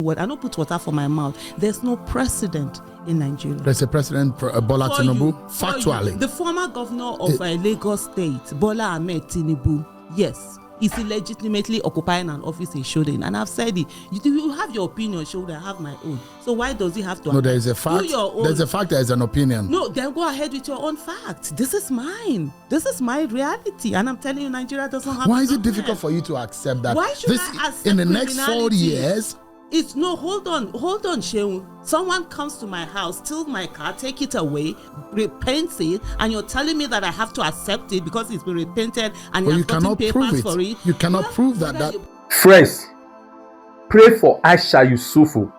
word. I don't put water for my mouth. There's no precedent in Nigeria. There's a president, Bola Tinubu, factually. The former governor of Lagos State, Bola Ahmed Tinubu, yes, is illegitimately occupying an office in Shoden. And I've said it. You have your opinion, Shoden, I have my own. So why does he have to? No, there is a fact. There's a fact, there is an opinion. No, then go ahead with your own fact. This is mine. This is my reality. And I'm telling you, Nigeria doesn't have. Why is it difficult for you to accept that? Why should I accept in the next 4 years? It's no, hold on, Shehu. Someone comes to my house, steals my car, take it away, repaints it, and you're telling me that I have to accept it because it's been repainted and you have gotten papers for it. You cannot prove that. Friends, pray for Aisha Yesufu.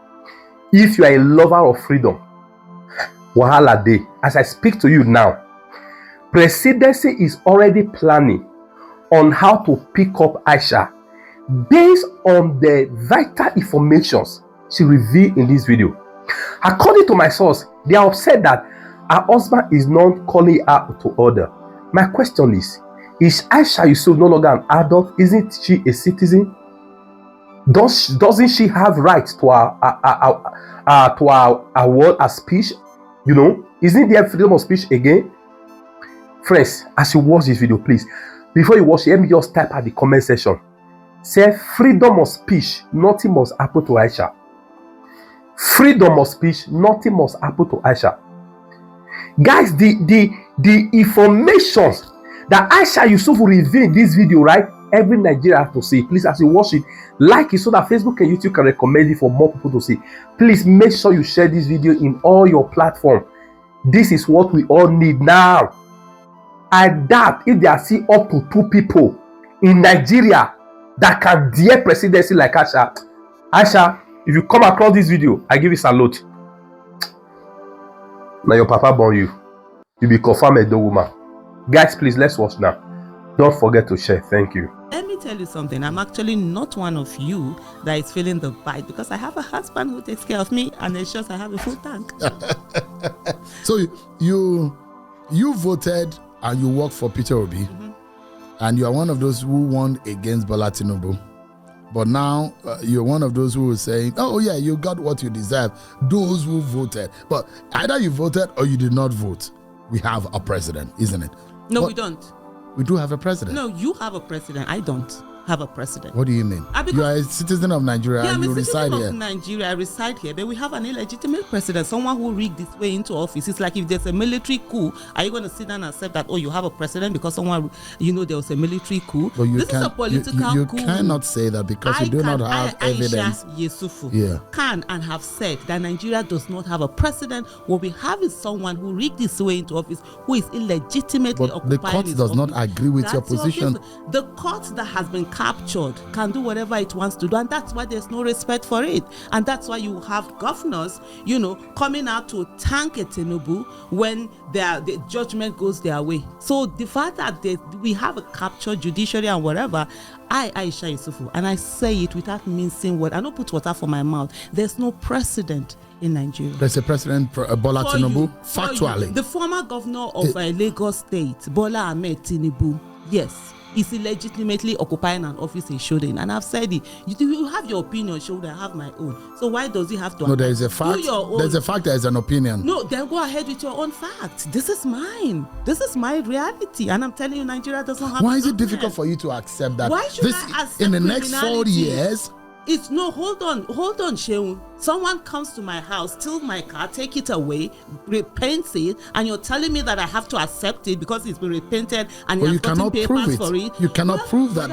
If you are a lover of freedom, wahala dey. As I speak to you now, Presidency is already planning on how to pick up Aisha based on the vital informations she revealed in this video. According to my source, they are upset that her husband is not calling her to order. My question is Aisha Yesufu no longer an adult? Isn't she a citizen? Doesn't she have rights to our word, her speech? You know, isn't there freedom of speech again? Friends, as you watch this video, please, before you watch it, let me just type at the comment section. Say freedom of speech, nothing must happen to Aisha. Freedom of speech, nothing must happen to Aisha. Guys, the information that Aisha Yesufu revealed in this video, right? Every Nigerian has to see. Please, as you watch it, like it so that Facebook and YouTube can recommend it for more people to see. Please make sure you share this video in all your platforms. This is what we all need now. I doubt if there are still up to 2 people in Nigeria that can dare presidency like Aisha. Aisha, if you come across this video, I give you salute. Now your papa born you. You be confirmed a woman. Guys, please, let's watch now. Don't forget to share. Thank you. Let me tell you something. I'm actually not one of you that is feeling the bite because I have a husband who takes care of me and ensures I have a full tank. So you voted and you work for Peter Obi, and you are one of those who won against Bola Tinubu. But now you're one of those who are saying, oh yeah, you got what you deserve. Those who voted. But either you voted or you did not vote. We have a president, isn't it? No, we don't. We do have a president. No, you have a president. I don't have a president. What do you mean? You are a citizen of Nigeria and you reside here. I'm a citizen of Nigeria. I reside here, but we have an illegitimate president, someone who rigged his way into office. It's like if there's a military coup, are you going to sit down and accept that, oh, you have a president because someone, there was a military coup? But this is a political coup. You cannot say that because you do not have evidence. Aisha Yesufu can and have said that Nigeria does not have a president. What we have is someone who rigged his way into office, who is illegitimately occupying the court does not agree with your position. The court that has been captured can do whatever it wants to do, and that's why there's no respect for it. And that's why you have governors, coming out to thank a Tinubu when the judgment goes their way. So the fact that we have a captured judiciary and whatever, Aisha Yesufu, and I say it without mincing word, I don't put water for my mouth. There's no precedent in Nigeria. There's a president, Bola Tinubu, factually. The former governor of Lagos State, Bola Ahmed Tinubu, yes, is illegitimately occupying an office in Shoden. And I've said it. You have your opinion, Shoden, I have my own. So why does he have to? No, there is a fact. There's a fact, there is an opinion. No, then go ahead with your own fact. This is mine. This is my reality. And I'm telling you, Nigeria doesn't have. Why is it difficult for you to accept that? Why should I accept in the next 4 years? It's no, hold on, Shehu. Someone comes to my house, steals my car, take it away, repaints it, and you're telling me that I have to accept it because it's been repainted and you have gotten papers for it. You cannot prove that.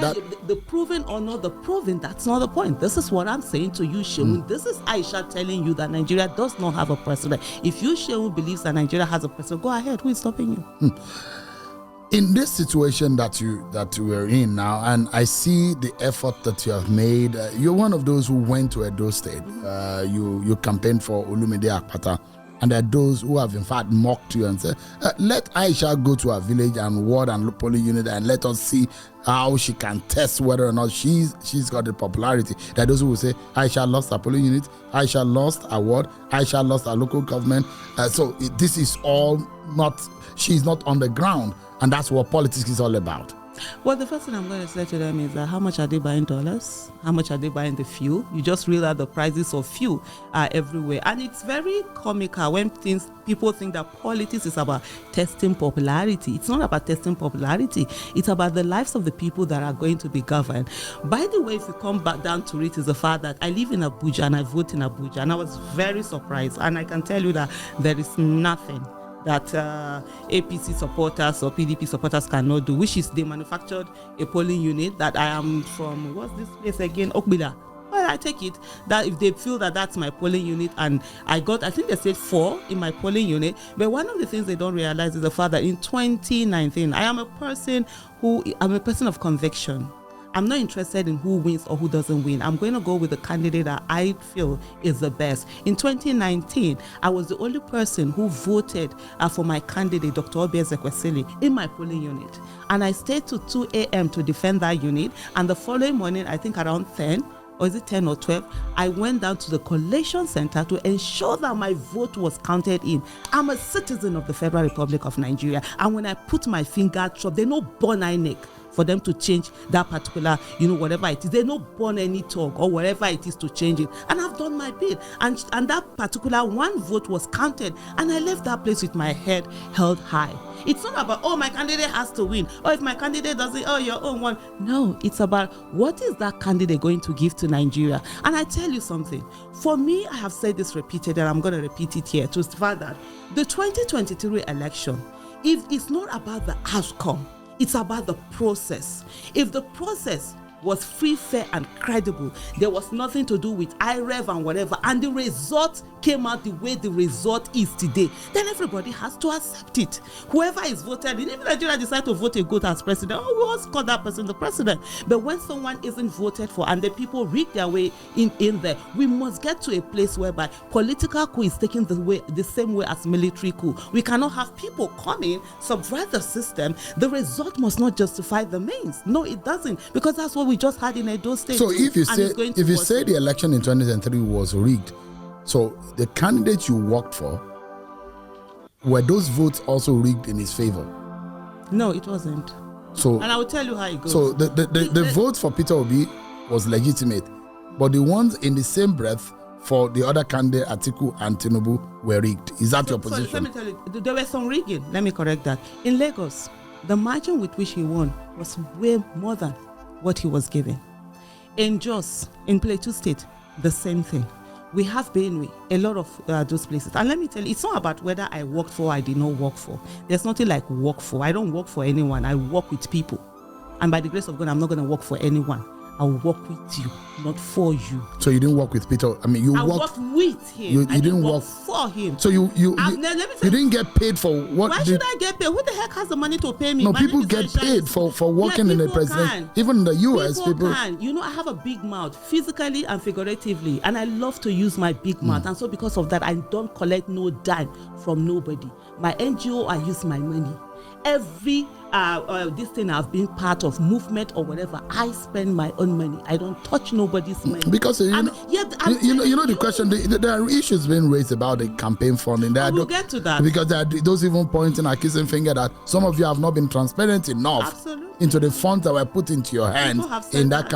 The proven or not the proven, that's not the point. This is what I'm saying to you, Shehu. This is Aisha telling you that Nigeria does not have a president. If you, Shehu, believes that Nigeria has a president, go ahead. Who is stopping you? In this situation that you are in now, and I see the effort that you have made, you're one of those who went to Edo State. You campaigned for Olumide Akpata, and there are those who have in fact mocked you and said, let Aisha go to her village and ward and polling unit and let us see how she can test whether or not she's got the popularity. There are those who will say Aisha lost her polling unit, Aisha lost her ward, Aisha lost her local government. This is all not, she's not on the ground. And that's what politics is all about. Well, the first thing I'm going to say to them is that how much are they buying dollars? How much are they buying the fuel? You just realize the prices of fuel are everywhere. And it's very comical when people think that politics is about testing popularity. It's not about testing popularity. It's about the lives of the people that are going to be governed. By the way, if you come back down to it, is the fact that I live in Abuja and I vote in Abuja. And I was very surprised. And I can tell you that there is nothing that APC supporters or PDP supporters cannot do, which is they manufactured a polling unit that I am from, what's this place again? Okbila. Well, I take it that if they feel that that's my polling unit, and I think they said 4 in my polling unit, but one of the things they don't realize is the fact that in 2019, I'm a person of conviction. I'm not interested in who wins or who doesn't win. I'm going to go with the candidate that I feel is the best. In 2019, I was the only person who voted for my candidate, Dr. Obi Ezekwesili, in my polling unit. And I stayed to 2 a.m. to defend that unit. And the following morning, I think around 10, or is it 10 or 12, I went down to the collation center to ensure that my vote was counted in. I'm a citizen of the Federal Republic of Nigeria. And when I put my finger up, they no born neck for them to change that particular, whatever it is. They no born any talk or whatever it is to change it. And I've done my bit. And that particular one vote was counted. And I left that place with my head held high. It's not about, my candidate has to win. Or if my candidate doesn't, your own one. No, it's about what is that candidate going to give to Nigeria. And I tell you something. For me, I have said this repeated, and I'm going to repeat it here to start that. The 2023 election, if it's not about the outcome, it's about the process. If the process was free, fair, and credible, there was nothing to do with IREV and whatever, and the result came out the way the result is today, then everybody has to accept it. Whoever is voted in, if Nigeria decide to vote a goat as president, we always call that person the president. But when someone isn't voted for and the people rig their way in there, we must get to a place whereby political coup is taken the same way as military coup. We cannot have people come in, subvert the system. The result must not justify the means. No, it doesn't, because that's what we just had in Edo State. So if you say the election in 2023 was rigged, so the candidate you worked for, were those votes also rigged in his favor? No, it wasn't. So, and I will tell you how it goes. So the vote for Peter Obi was legitimate, but the ones in the same breath for the other candidate, Atiku and Tinubu, were rigged. Is that your position? Let me tell you, there were some rigging. Let me correct that. In Lagos, the margin with which he won was way more than what he was given. In Jos, in Plateau State, the same thing. We have Benue, a lot of those places. And let me tell you, it's not about whether I worked for or I did not work for. There's nothing like work for. I don't work for anyone. I work with people. And by the grace of God, I'm not going to work for anyone. I'll work with you, not for you. So you didn't work with Peter? I mean, I worked with him. You didn't work for him. So you didn't get paid for what? Why should I get paid? Who the heck has the money to pay me? No, people get paid for working in the president. Even in the US, people can. I have a big mouth, physically and figuratively, and I love to use my big mouth. And so because of that, I don't collect no dime from nobody. My NGO, I use my money. Every this thing I've been part of, movement or whatever, I spend my own money. I don't touch nobody's money. Because you know the question, there are issues being raised about the campaign funding. We'll get to that. Because there are those even pointing accusing finger that some of you have not been transparent enough into the funds that were put into your hands in that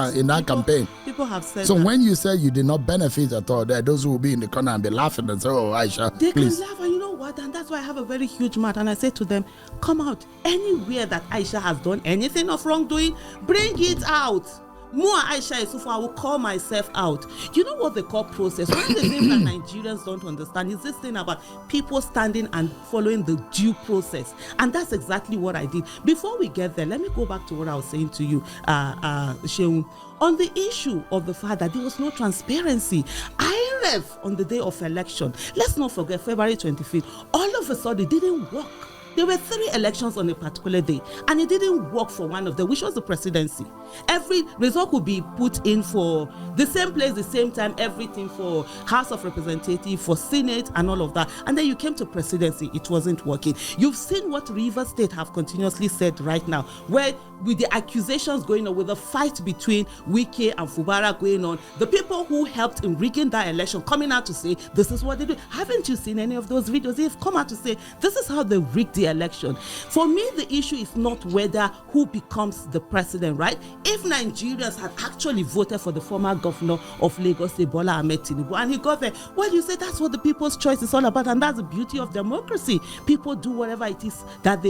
campaign. People have said so that. When you say you did not benefit at all, there are those who will be in the corner and be laughing and say, "Oh, Aisha, they please." can laugh, and you know what? And that's why I have a very huge mouth. And I say to them, "Come out anywhere that Aisha has done anything of wrongdoing, bring it out." More Aisha Yesufu, I will call myself out. You know what they call process? One of the things that Nigerians don't understand is this thing about people standing and following the due process. And that's exactly what I did. Before we get there, let me go back to what I was saying to you, Sheung. On the issue of the fact that there was no transparency, IREV on the day of election, let's not forget February 25th, all of a sudden it didn't work. There were 3 elections on a particular day, and it didn't work for one of them, which was the presidency. Every result could be put in for the same place, the same time, everything for House of Representatives, for Senate, and all of that. And then you came to presidency, it wasn't working. You've seen what Rivers State have continuously said right now, where with the accusations going on, with the fight between Wike and Fubara going on, the people who helped in rigging that election coming out to say, this is what they do. Haven't you seen any of those videos? They've come out to say, this is how they rigged the election. For me, the issue is not whether who becomes the president, right? If Nigerians had actually voted for the former governor of Lagos, Bola Ahmed Tinubu, and he got there, well, you say that's what the people's choice is all about, and that's the beauty of democracy. People do whatever it is that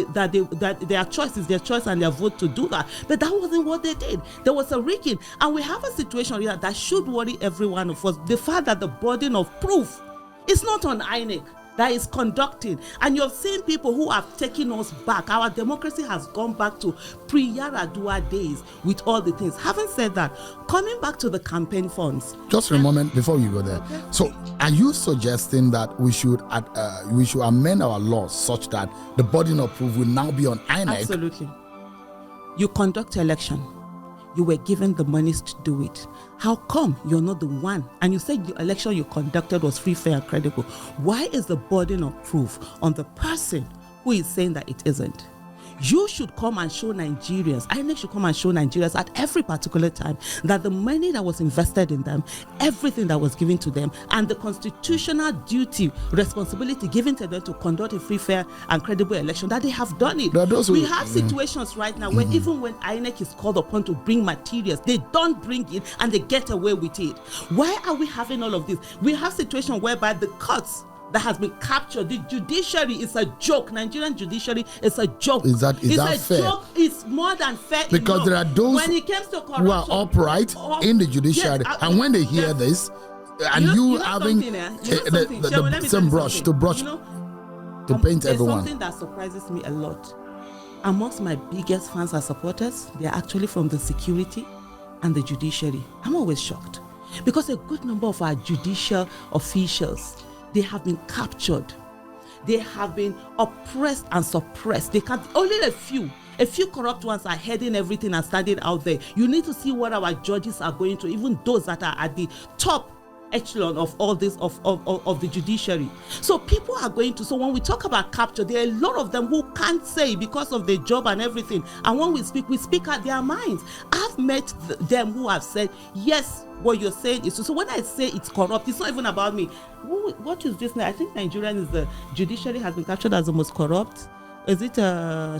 their choice is their choice and their vote to do that. But that wasn't what they did. There was a rigging, and we have a situation here that should worry every one of us. The fact that the burden of proof is not on INEC that is conducting, and you've seen people who have taken us back. Our democracy has gone back to pre-Yaradua days with all the things. Having said that, coming back to the campaign funds, just a moment before you go there. Okay. So are you suggesting that we should amend our laws such that the burden of proof will now be on INEC? Absolutely. You conduct election, you were given the monies to do it. How come you're not the one? And you said the election you conducted was free, fair, and credible. Why is the burden of proof on the person who is saying that it isn't? You should come and show Nigerians, INEC should come and show Nigerians at every particular time that the money that was invested in them, everything that was given to them, and the constitutional duty, responsibility given to them to conduct a free, fair, and credible election, that they have done it. We have situations right now where even when INEC is called upon to bring materials, they don't bring it and they get away with it. Why are we having all of this? We have situations whereby the courts that has been captured, the judiciary is a joke. Nigerian judiciary is a joke. Is that fair? Joke. It's more than fair. Because there are those when it comes to corruption, who are upright in the judiciary, yes, and when they hear this, and you having the same brush to paint everyone. Something that surprises me a lot. Amongst my biggest fans and supporters, they are actually from the security and the judiciary. I'm always shocked because a good number of our judicial officials, they have been captured. They have been oppressed and suppressed. They can't. Only a few corrupt ones are heading everything and standing out there. You need to see what our judges are going to, even those that are at the top echelon of all this of the judiciary. So people are going to. So when we talk about capture, there are a lot of them who can't say because of their job and everything. And when we speak out their minds. I've met them who have said, yes, what you're saying is so. When I say it's corrupt, it's not even about me. What is this now? I think Nigerian is the judiciary has been captured as the most corrupt. Is it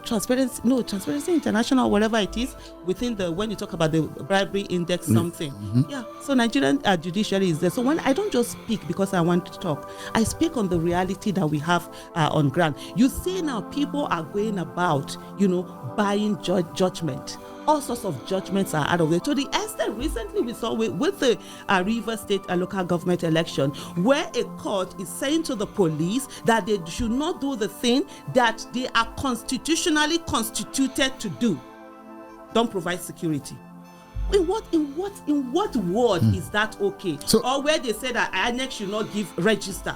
Transparency? No, Transparency International, whatever it is, within the, when you talk about the bribery index something. Mm-hmm. Yeah, so Nigerian judiciary is there. So when I don't just speak because I want to talk, I speak on the reality that we have on ground. You see now people are going about, buying judgment. All sorts of judgments are out of there. To the extent recently we saw with the Rivers State local government election, where a court is saying to the police that they should not do the thing that they are constitutionally constituted to do. Don't provide security. In what word is that okay? Or where they say that INEC should not give register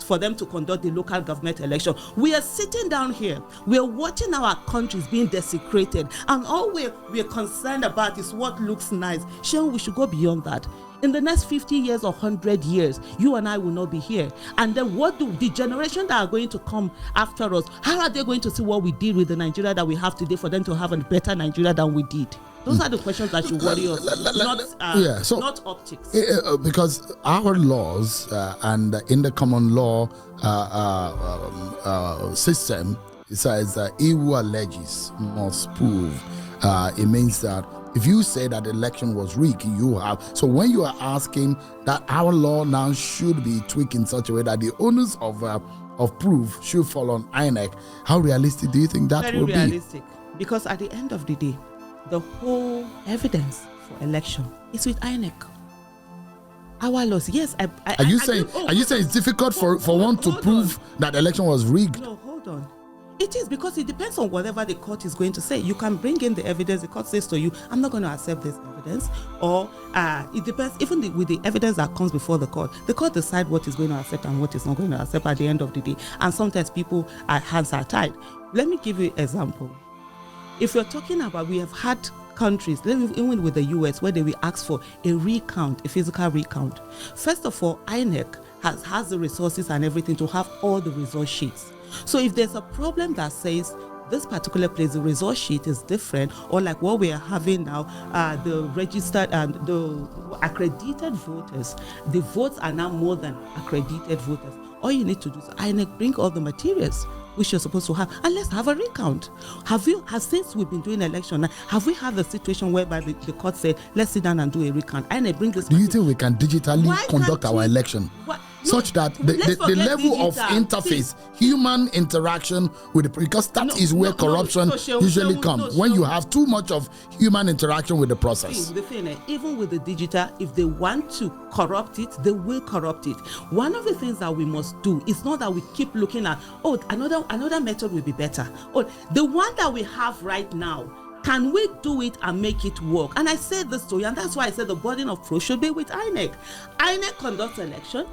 for them to conduct the local government election. We are sitting down here, we are watching our countries being desecrated, and all we are concerned about is what looks nice. Sure, we should go beyond that. In the next 50 years or 100 years, you and I will not be here. And then what do the generation that are going to come after us, how are they going to see what we did with the Nigeria that we have today for them to have a better Nigeria than we did? Those are the questions that should worry us, not optics. Because our laws and in the common law system, it says that he who alleges must prove. It means that if you say that the election was rigged, you have. So when you are asking that our law now should be tweaked in such a way that the onus of proof should fall on INEC, how realistic do you think that will be? Very realistic. Because at the end of the day, the whole evidence for election is with INEC. Our laws, yes. Are you saying it's difficult for one to prove that election was rigged? No, hold on. It is, because it depends on whatever the court is going to say. You can bring in the evidence. The court says to you, I'm not going to accept this evidence. Or it depends, even with the evidence that comes before the court decides what is going to accept and what is not going to accept at the end of the day. And sometimes people, hands are tied. Let me give you an example. If you're talking about, we have had countries, even with the US, where they will ask for a recount, a physical recount. First of all, INEC has the resources and everything to have all the result sheets. So if there's a problem that says this particular place, the result sheet is different, or like what we are having now, the registered and the accredited voters, the votes are now more than accredited voters. All you need to do is INEC bring all the materials which you're supposed to have, and let's have a recount. Since we've been doing election, have we had the situation whereby the court said, let's sit down and do a recount? INEC bring this. Do you think we can digitally conduct our election? Such that the level of interface, human interaction with because that is where corruption usually comes. When you have too much of human interaction with the process. The thing, even with the digital, if they want to corrupt it, they will corrupt it. One of the things that we must do is not that we keep looking at, another method will be better. The one that we have right now, can we do it and make it work? And I said this to you, and that's why I said the burden of proof should be with INEC. INEC conducts election.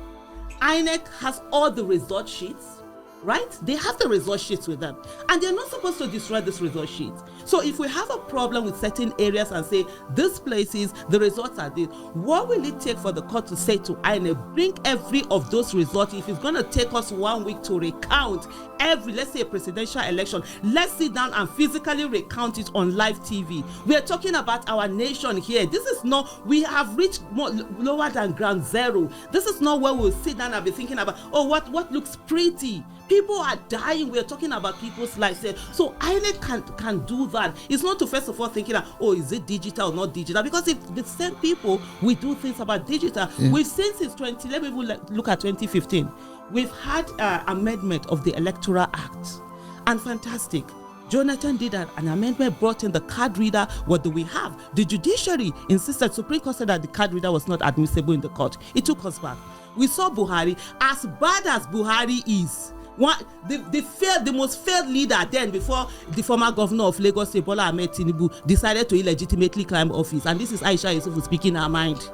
INEC has all the result sheets, right? They have the result sheets with them, and they're not supposed to destroy this result sheet. So if we have a problem with certain areas and say this places the results are this, what will it take for the court to say to INEC, bring every of those results? If it's going to take us 1 week to recount every, let's say, a presidential election, let's sit down and physically recount it on live TV. We are talking about our nation here. This is not, we have reached lower than ground zero. This is not where we'll sit down and be thinking about, what looks pretty. People are dying. We are talking about people's lives here. So INEC can do that. It's not to first of all thinking that, is it digital or not digital? Because if the same people we do things about digital, we've seen since let me look at 2015. We've had amendment of the Electoral Act, and fantastic. Jonathan did an amendment, brought in the card reader. What do we have? The Judiciary insisted, Supreme Court said that the card reader was not admissible in the court. It took us back. We saw Buhari. As bad as Buhari is, the most failed leader then, before the former governor of Lagos, Bola Ahmed Tinubu, decided to illegitimately climb office. And this is Aisha Yesufu speaking her mind.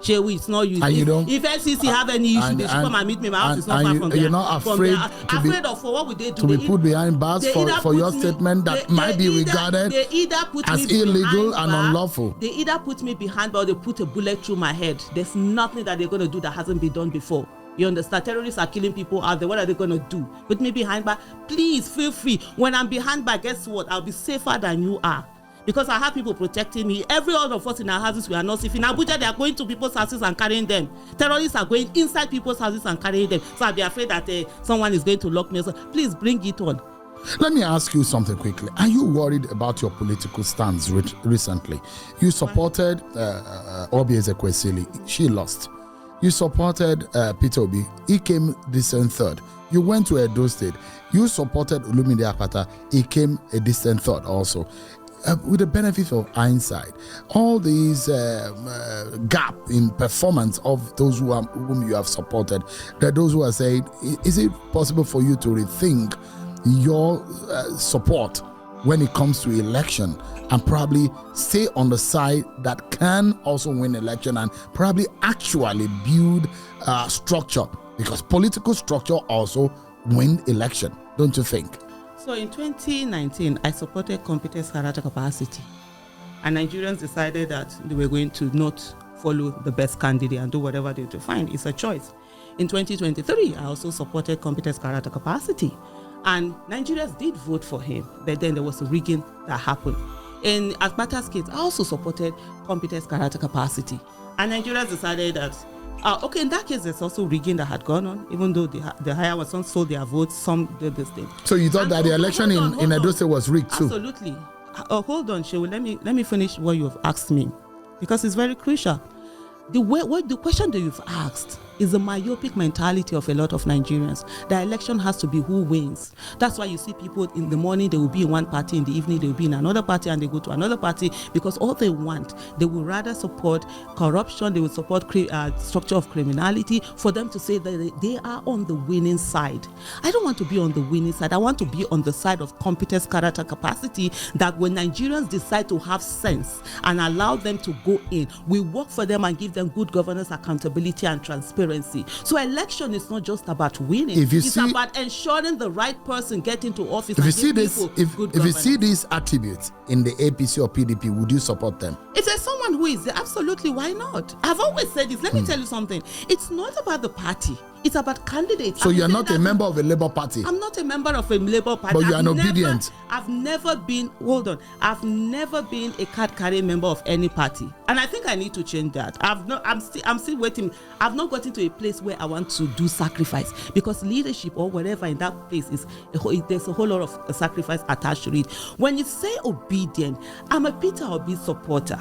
Shewi, it's not you. If FCC have any issue, they should come and meet me. My house is not far from there. You're not afraid of what would they do? To be put behind bars for your statement that might be regarded as illegal and unlawful. They either put me behind bars or they put a bullet through my head. There's nothing that they're going to do that hasn't been done before. You understand? Terrorists are killing people out there. What are they going to do? Put me behind bar? Please feel free. When I'm behind bar, guess what? I'll be safer than you are. Because I have people protecting me. Every one of us in our houses, we are not safe. In Abuja, they are going to people's houses and carrying them. Terrorists are going inside people's houses and carrying them. So I'll be afraid that someone is going to lock me. So please bring it on. Let me ask you something quickly. Are you worried about your political stance recently? You supported Obi Ezekwesili. She lost. You supported Peter Obi. He came distant third. You went to Edo State. You supported Olumide Akpata. He came a distant third also. With the benefit of hindsight, all these gap in performance of those whom you have supported, that those who are saying, is it possible for you to rethink your support when it comes to election and probably stay on the side that can also win election and probably actually build structure, because political structure also win election, don't you think? So in 2019, I supported competence, character, capacity, and Nigerians decided that they were going to not follow the best candidate and do whatever they to find. It's a choice. In 2023, I also supported competence, character, capacity, and Nigerians did vote for him, but then there was a rigging that happened. In Akpata's case, I also supported competence, character, capacity, and Nigerians decided that okay, in that case, there's also rigging that had gone on, even though the higher was some sold their votes, some did this thing. So you thought that the election in Edo State was rigged too? Absolutely. Hold on, Shewu. Let me finish what you have asked me, because it's very crucial. The question that you've asked is the myopic mentality of a lot of Nigerians. The election has to be who wins. That's why you see people in the morning, they will be in one party, in the evening, they will be in another party, and they go to another party, because all they want, they will rather support corruption, they will support structure of criminality, for them to say that they are on the winning side. I don't want to be on the winning side. I want to be on the side of competence, character, capacity, that when Nigerians decide to have sense and allow them to go in, we work for them and give them good governance, accountability, and transparency. So election is not just about winning. It's about ensuring the right person get into office. If you see these attributes in the APC or PDP, would you support them? If there's someone who is there, absolutely, why not? I've always said this. Let me tell you something. It's not about the party. It's about candidates. So you're not a member of a Labour Party? I'm not a member of a Labour Party. But you are obedient. I've never been a card-carrying member of any party. And I think I need to change that. I'm still waiting. I've not gotten to a place where I want to do sacrifice, because leadership or whatever in that place there's a whole lot of sacrifice attached to it. When you say obedient, I'm a Peter Obi supporter.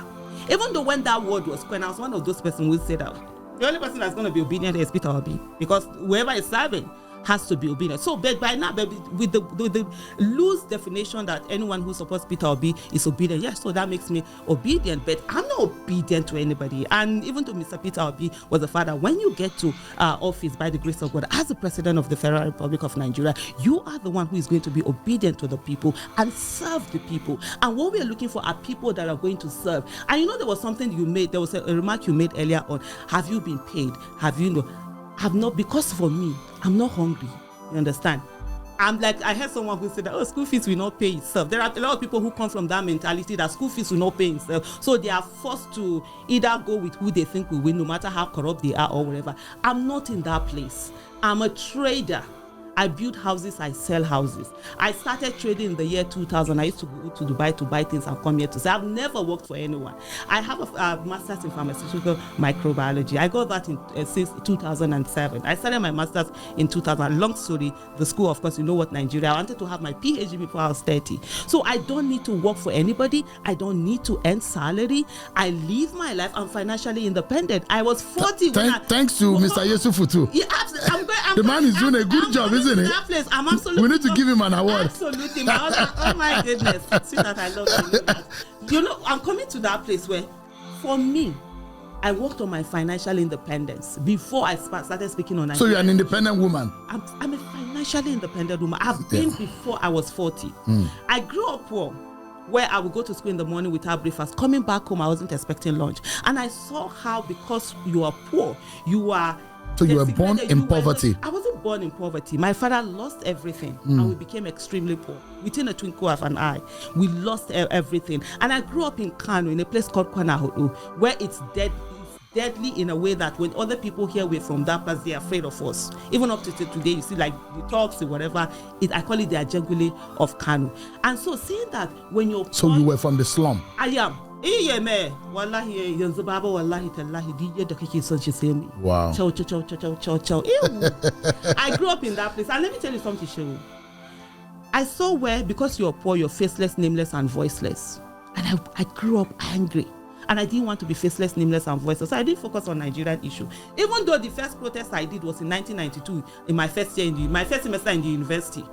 Even though when that word was coined, I was one of those persons who said that the only person that's going to be obedient is Peter Obi, because whoever is serving has to be obedient. So, but by now, with the loose definition that anyone who supports Peter Obi is obedient, yes, so that makes me obedient, but I'm not obedient to anybody. And even though Mr. Peter Obi was the father, when you get to office by the grace of God as the president of the Federal Republic of Nigeria, you are the one who is going to be obedient to the people and serve the people. And what we are looking for are people that are going to serve. And you know, there was a remark you made earlier on. Have you been paid? Have not, because for me, I'm not hungry. You understand? I'm like, I heard someone who said that, school fees will not pay itself. There are a lot of people who come from that mentality that school fees will not pay itself. So they are forced to either go with who they think will win, no matter how corrupt they are or whatever. I'm not in that place. I'm a trader. I build houses, I sell houses. I started trading in the year 2000. I used to go to Dubai to buy things and come here to sell. I've never worked for anyone. I have a master's in pharmaceutical microbiology. I got that since 2007. I started my master's in 2000. Long story, the school, of course, you know what, Nigeria. I wanted to have my PhD before I was 30. So I don't need to work for anybody. I don't need to earn salary. I live my life. I'm financially independent. I was 40. Thanks to Mr. Yesufu too. Yeah, the man is doing a good job, isn't it? That place, I'm absolutely. We need to give him an award. Absolutely. Oh my goodness. See that I love you. You know, I'm coming to that place where, for me, I worked on my financial independence before I started speaking on Nigeria. So you're an independent woman? I'm a financially independent woman. I've been before I was 40. I grew up poor, where I would go to school in the morning without breakfast. Coming back home, I wasn't expecting lunch. And I saw how, because you are poor, you are... So you were born in poverty? I wasn't born in poverty. My father lost everything and we became extremely poor. Within a twinkle of an eye, we lost everything. And I grew up in Kano, in a place called Kwanahodo, where it's deadly in a way that when other people hear we're from that place, they're afraid of us. Even up to today, you see, like the talks or whatever, I call it the Ajengule of Kano. And so seeing that when you're... So you were from the slum? I am. Wallahi yanzu baba wallahi tallahi duk yadda kake son shi sai mu. Wow. Chow. I grew up in that place, and let me tell you something, Shehu. I saw where, because you're poor, you're faceless, nameless, and voiceless. And I grew up angry. And I didn't want to be faceless, nameless, and voiceless. So I didn't focus on Nigerian issue. Even though the first protest I did was in 1992, in my first semester in the university.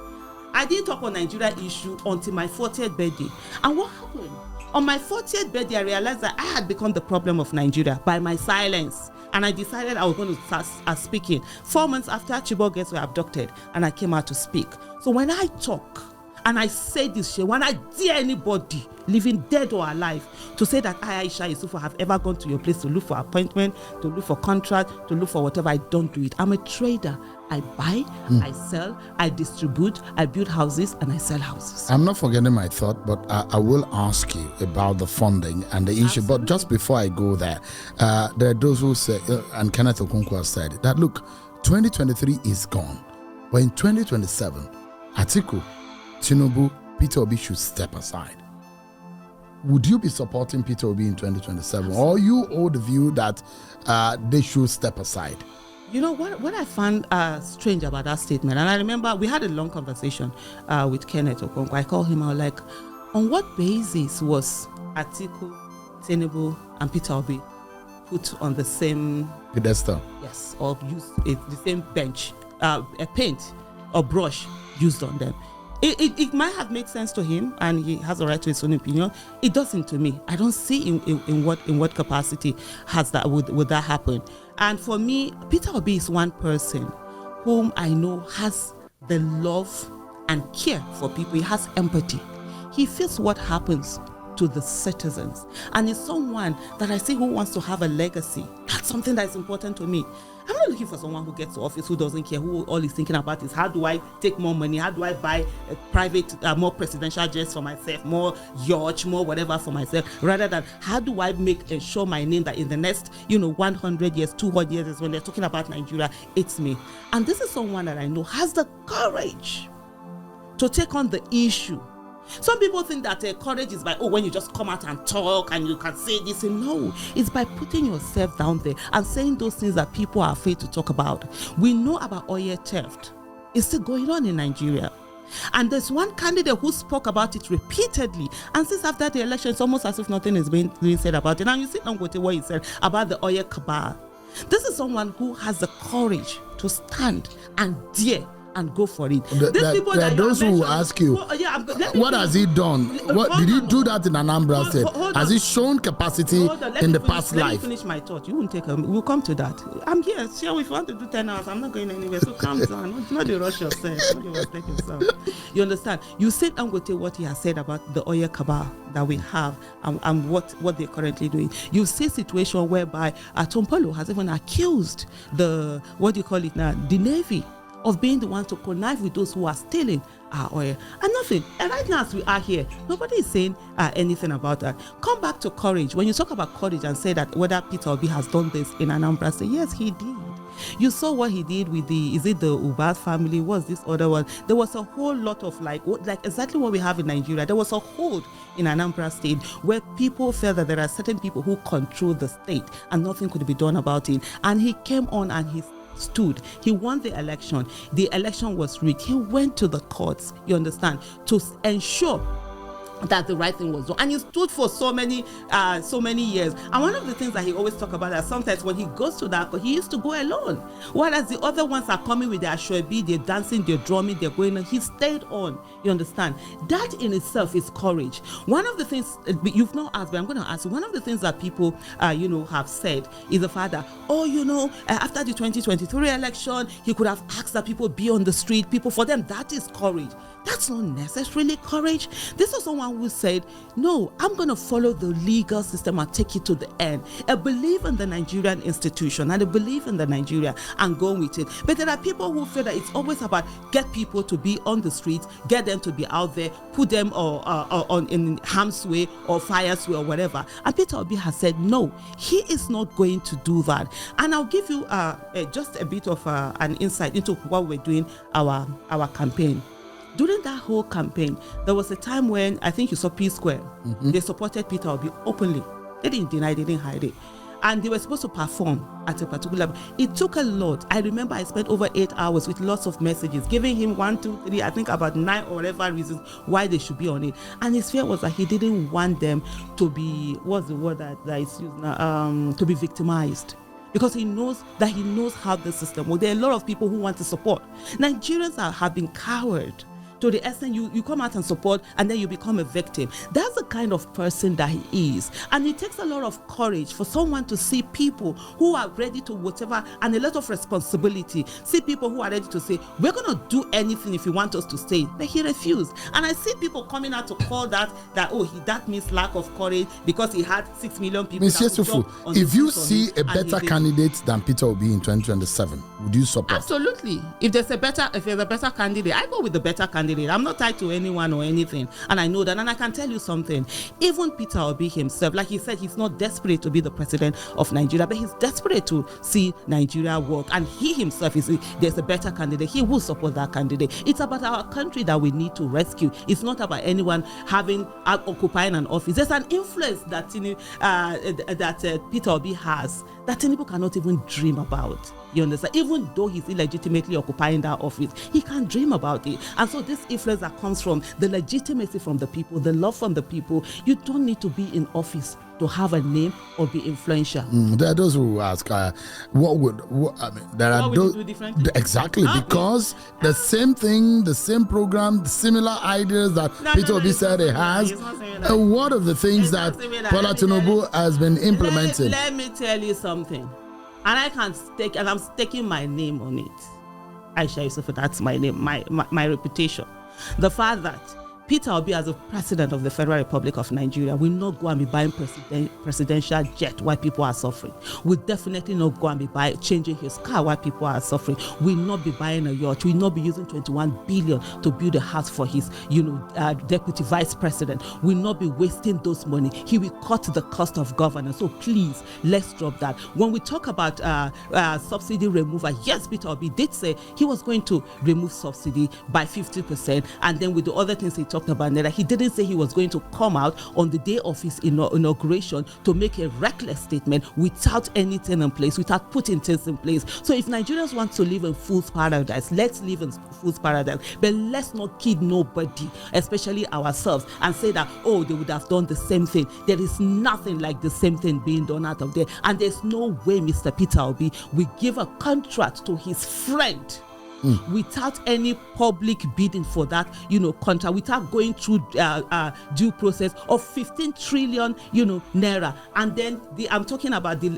I didn't talk on Nigerian issue until my 40th birthday. And what happened? On my 40th birthday, I realized that I had become the problem of Nigeria by my silence. And I decided I was going to start speaking. 4 months after, Chibok girls were abducted, and I came out to speak. So when I talk, and I say this shit, when I dare anybody, living dead or alive, to say that I, Aisha Yesufu, have ever gone to your place to look for appointment, to look for contract, to look for whatever, I don't do it. I'm a trader. I buy, I sell, I distribute, I build houses, and I sell houses. I'm not forgetting my thought, but I will ask you about the funding and the issue. Absolutely. But just before I go there, there are those who say, and Kenneth Okonkwo has said, that look, 2023 is gone. But in 2027, Atiku, Tinubu, Peter Obi should step aside. Would you be supporting Peter Obi in 2027? Absolutely. Or you hold the view that they should step aside? You know, what I found strange about that statement, and I remember we had a long conversation with Kenneth Okonkwo. I called him out, like, on what basis was Atiku, Tinubu, and Peter Obi put on the same pedestal? Yes, or used the same bench, a paint or brush used on them. It might have made sense to him, and he has a right to his own opinion. It doesn't to me. I don't see in what capacity has that would that happen. And for me, Peter Obi is one person whom I know has the love and care for people. He has empathy. He feels what happens to the citizens, and is someone that I see who wants to have a legacy. That's something that's important to me. I'm not looking for someone who gets to office who doesn't care, who all he's thinking about is how do I take more money, how do I buy a private, more presidential jets for myself, more yacht, more whatever for myself, rather than how do I ensure my name that in the next 100 years, 200 years, when they're talking about Nigeria, it's me. And this is someone that I know has the courage to take on the issue. Some people think that courage is by when you just come out and talk and you can say this. No, it's by putting yourself down there and saying those things that people are afraid to talk about. We know about oil theft. It's still going on in Nigeria. And there's one candidate who spoke about it repeatedly, and since after the election, it's almost as if nothing is being said about it. And you see Dangote, what he said about the oil cabal. This is someone who has the courage to stand and dare and go for it. There are those who will ask you, what has he done? What did he do that in Anambra State? Has he shown capacity in the past life? Let me finish my thought. You won't take we'll come to that. I'm here. Sure, if you want to do 10 hours, I'm not going anywhere. So calm down. Not the rush yourself. You understand? You said Dangote what he has said about the oil cabal that we have and what they're currently doing. You see situation whereby Tompolo has even accused the Navy of being the one to connive with those who are stealing our oil. And nothing. And right now as we are here, nobody is saying anything about that. Come back to courage. When you talk about courage and say that whether Peter Obi has done this in Anambra, say yes, he did. You saw what he did with the Ubad family? What's this other one? There was a whole lot of like exactly what we have in Nigeria. There was a hold in Anambra State where people felt that there are certain people who control the state and nothing could be done about it. And he came on and he stood. He won the election. The election was rigged. He went to the courts, you understand, to ensure that the right thing was done, and he stood for so many years. And one of the things that he always talk about is sometimes when he goes to that, he used to go alone, whereas the other ones are coming with their shoebi, they're dancing, they're drumming, they're going on. He stayed on, you understand. That in itself is courage. One of the things you've not asked, but I'm going to ask you, one of the things that people have said is the fact that after the 2023 election, he could have asked that people be on the street. People, for them, that is courage. That's not necessarily courage. This is someone who said, no, I'm going to follow the legal system and take it to the end. I believe in the Nigerian institution and I believe in the Nigeria and go with it. But there are people who feel that it's always about get people to be on the streets, get them to be out there, put them on in harm's way or fire's way or whatever. And Peter Obi has said, no, he is not going to do that. And I'll give you just a bit of an insight into what we're doing our campaign. During that whole campaign, there was a time when I think you saw P Square. Mm-hmm. They supported Peter Obi openly. They didn't deny, they didn't hide it. And they were supposed to perform at a particular level. It took a lot. I remember I spent over 8 hours with lots of messages, giving him 1, 2, 3, I think about 9 or whatever reasons why they should be on it. And his fear was that he didn't want them to be, what's the word that is used now, to be victimized. Because he knows how the system works. There are a lot of people who want to support. Nigerians have been coward to the extent you come out and support and then you become a victim. That's the kind of person that he is. And it takes a lot of courage for someone to see people who are ready to whatever, and a lot of responsibility. See people who are ready to say, we're going to do anything if you want us to stay. But he refused. And I see people coming out to call that means lack of courage because he had 6 million people. Ms. Yesufu, if you see a better candidate than Peter Obi in 2027, would you support? Absolutely. If there's a better candidate, I go with the better candidate. I'm not tied to anyone or anything, and I know that. And I can tell you something, even Peter Obi himself, like he said, he's not desperate to be the president of Nigeria, but he's desperate to see Nigeria work. And he himself is, there's a better candidate, he will support that candidate. It's about our country that we need to rescue. It's not about anyone occupying an office. There's an influence that Peter Obi has that Tinubu cannot even dream about. You understand? Even though he's illegitimately occupying that office, he can't dream about it. And so this influence that comes from the legitimacy from the people, the love from the people, you don't need to be in office to have a name or be influential. There are those who ask, what would you do differently? Exactly, because the same thing, the same program, similar ideas that Peter Obi said he has. What are the things that Bola Tinubu has been implementing? Let me tell you something. And I'm staking my name on it. Aisha Yesufu, that's my name, my reputation. The fact that Peter Obi, as a president of the Federal Republic of Nigeria, will not go and be buying presidential jet while people are suffering. Will definitely not go and be changing his car while people are suffering. Will not be buying a yacht. Will not be using 21 billion to build a house for his, deputy vice president. Will not be wasting those money. He will cut the cost of governance. So please, let's drop that. When we talk about subsidy removal, yes, Peter Obi did say he was going to remove subsidy by 50%, and then with the other things he talked about, that he didn't say he was going to come out on the day of his inauguration to make a reckless statement without anything in place, without putting things in place. So if Nigerians want to live in fool's paradise, let's live in fool's paradise, but let's not kid nobody, especially ourselves, and say that, oh, they would have done the same thing. There is nothing like the same thing being done out of there, and there's no way Mr. Peter Obi will give a contract to his friend without any public bidding for that, contract, without going through due process of 15 trillion, naira. And then I'm talking about the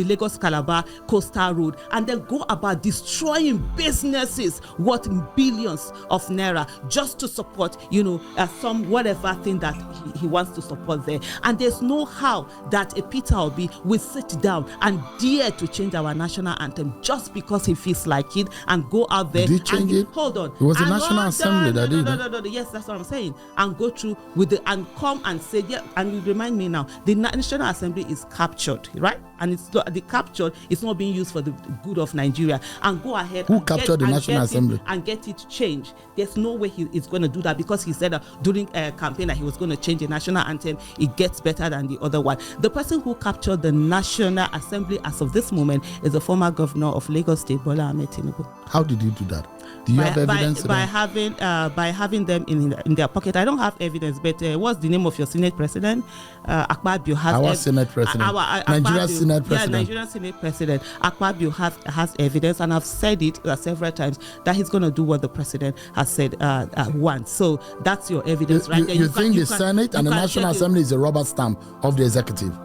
Lagos Calabar Coastal Road, and then go about destroying businesses worth billions of naira just to support, some whatever thing that he wants to support there. And there's no how that a Peter Obi will sit down and dare to change our national anthem just because he feels like it and go out there. Did he change it? Hold on. It was the National Assembly that did it. No. Yes, that's what I'm saying. And go through with and come and say, yeah, and you remind me now, the National Assembly is captured, right? And it's not, the captured is not being used for the good of Nigeria. And go ahead. Who captured the National Assembly? And get it changed. There's no way he is going to do that, because he said during a campaign that he was going to change the national anthem. It gets better than the other one. The person who captured the National Assembly as of this moment is the former governor of Lagos State, Bola Ahmed Tinubu. How did he do that? Do you have evidence? By having them in their pocket. I don't have evidence, but what's the name of your Senate president? Akpabio has our Senate president. Nigerian Senate president. Yeah, Nigerian Senate president. Akpabio has evidence, and I've said it several times that he's going to do what the president has said once. So that's your evidence, right there. You think the Senate and the National Assembly is a rubber stamp of the executive?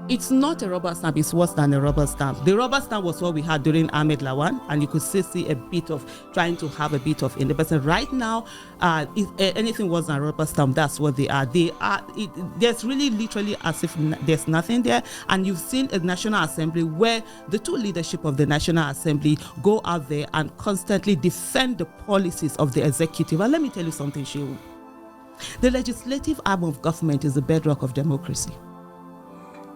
It's not a rubber stamp, it's worse than a rubber stamp. The rubber stamp was what we had during Ahmed Lawan, and you could still see a bit of trying to have a bit of independence. Right now, if anything was a rubber stamp, that's what they are. There's really literally as if there's nothing there. And you've seen a National Assembly where the two leadership of the National Assembly go out there and constantly defend the policies of the executive. And let me tell you something, Shehu. The legislative arm of government is the bedrock of democracy.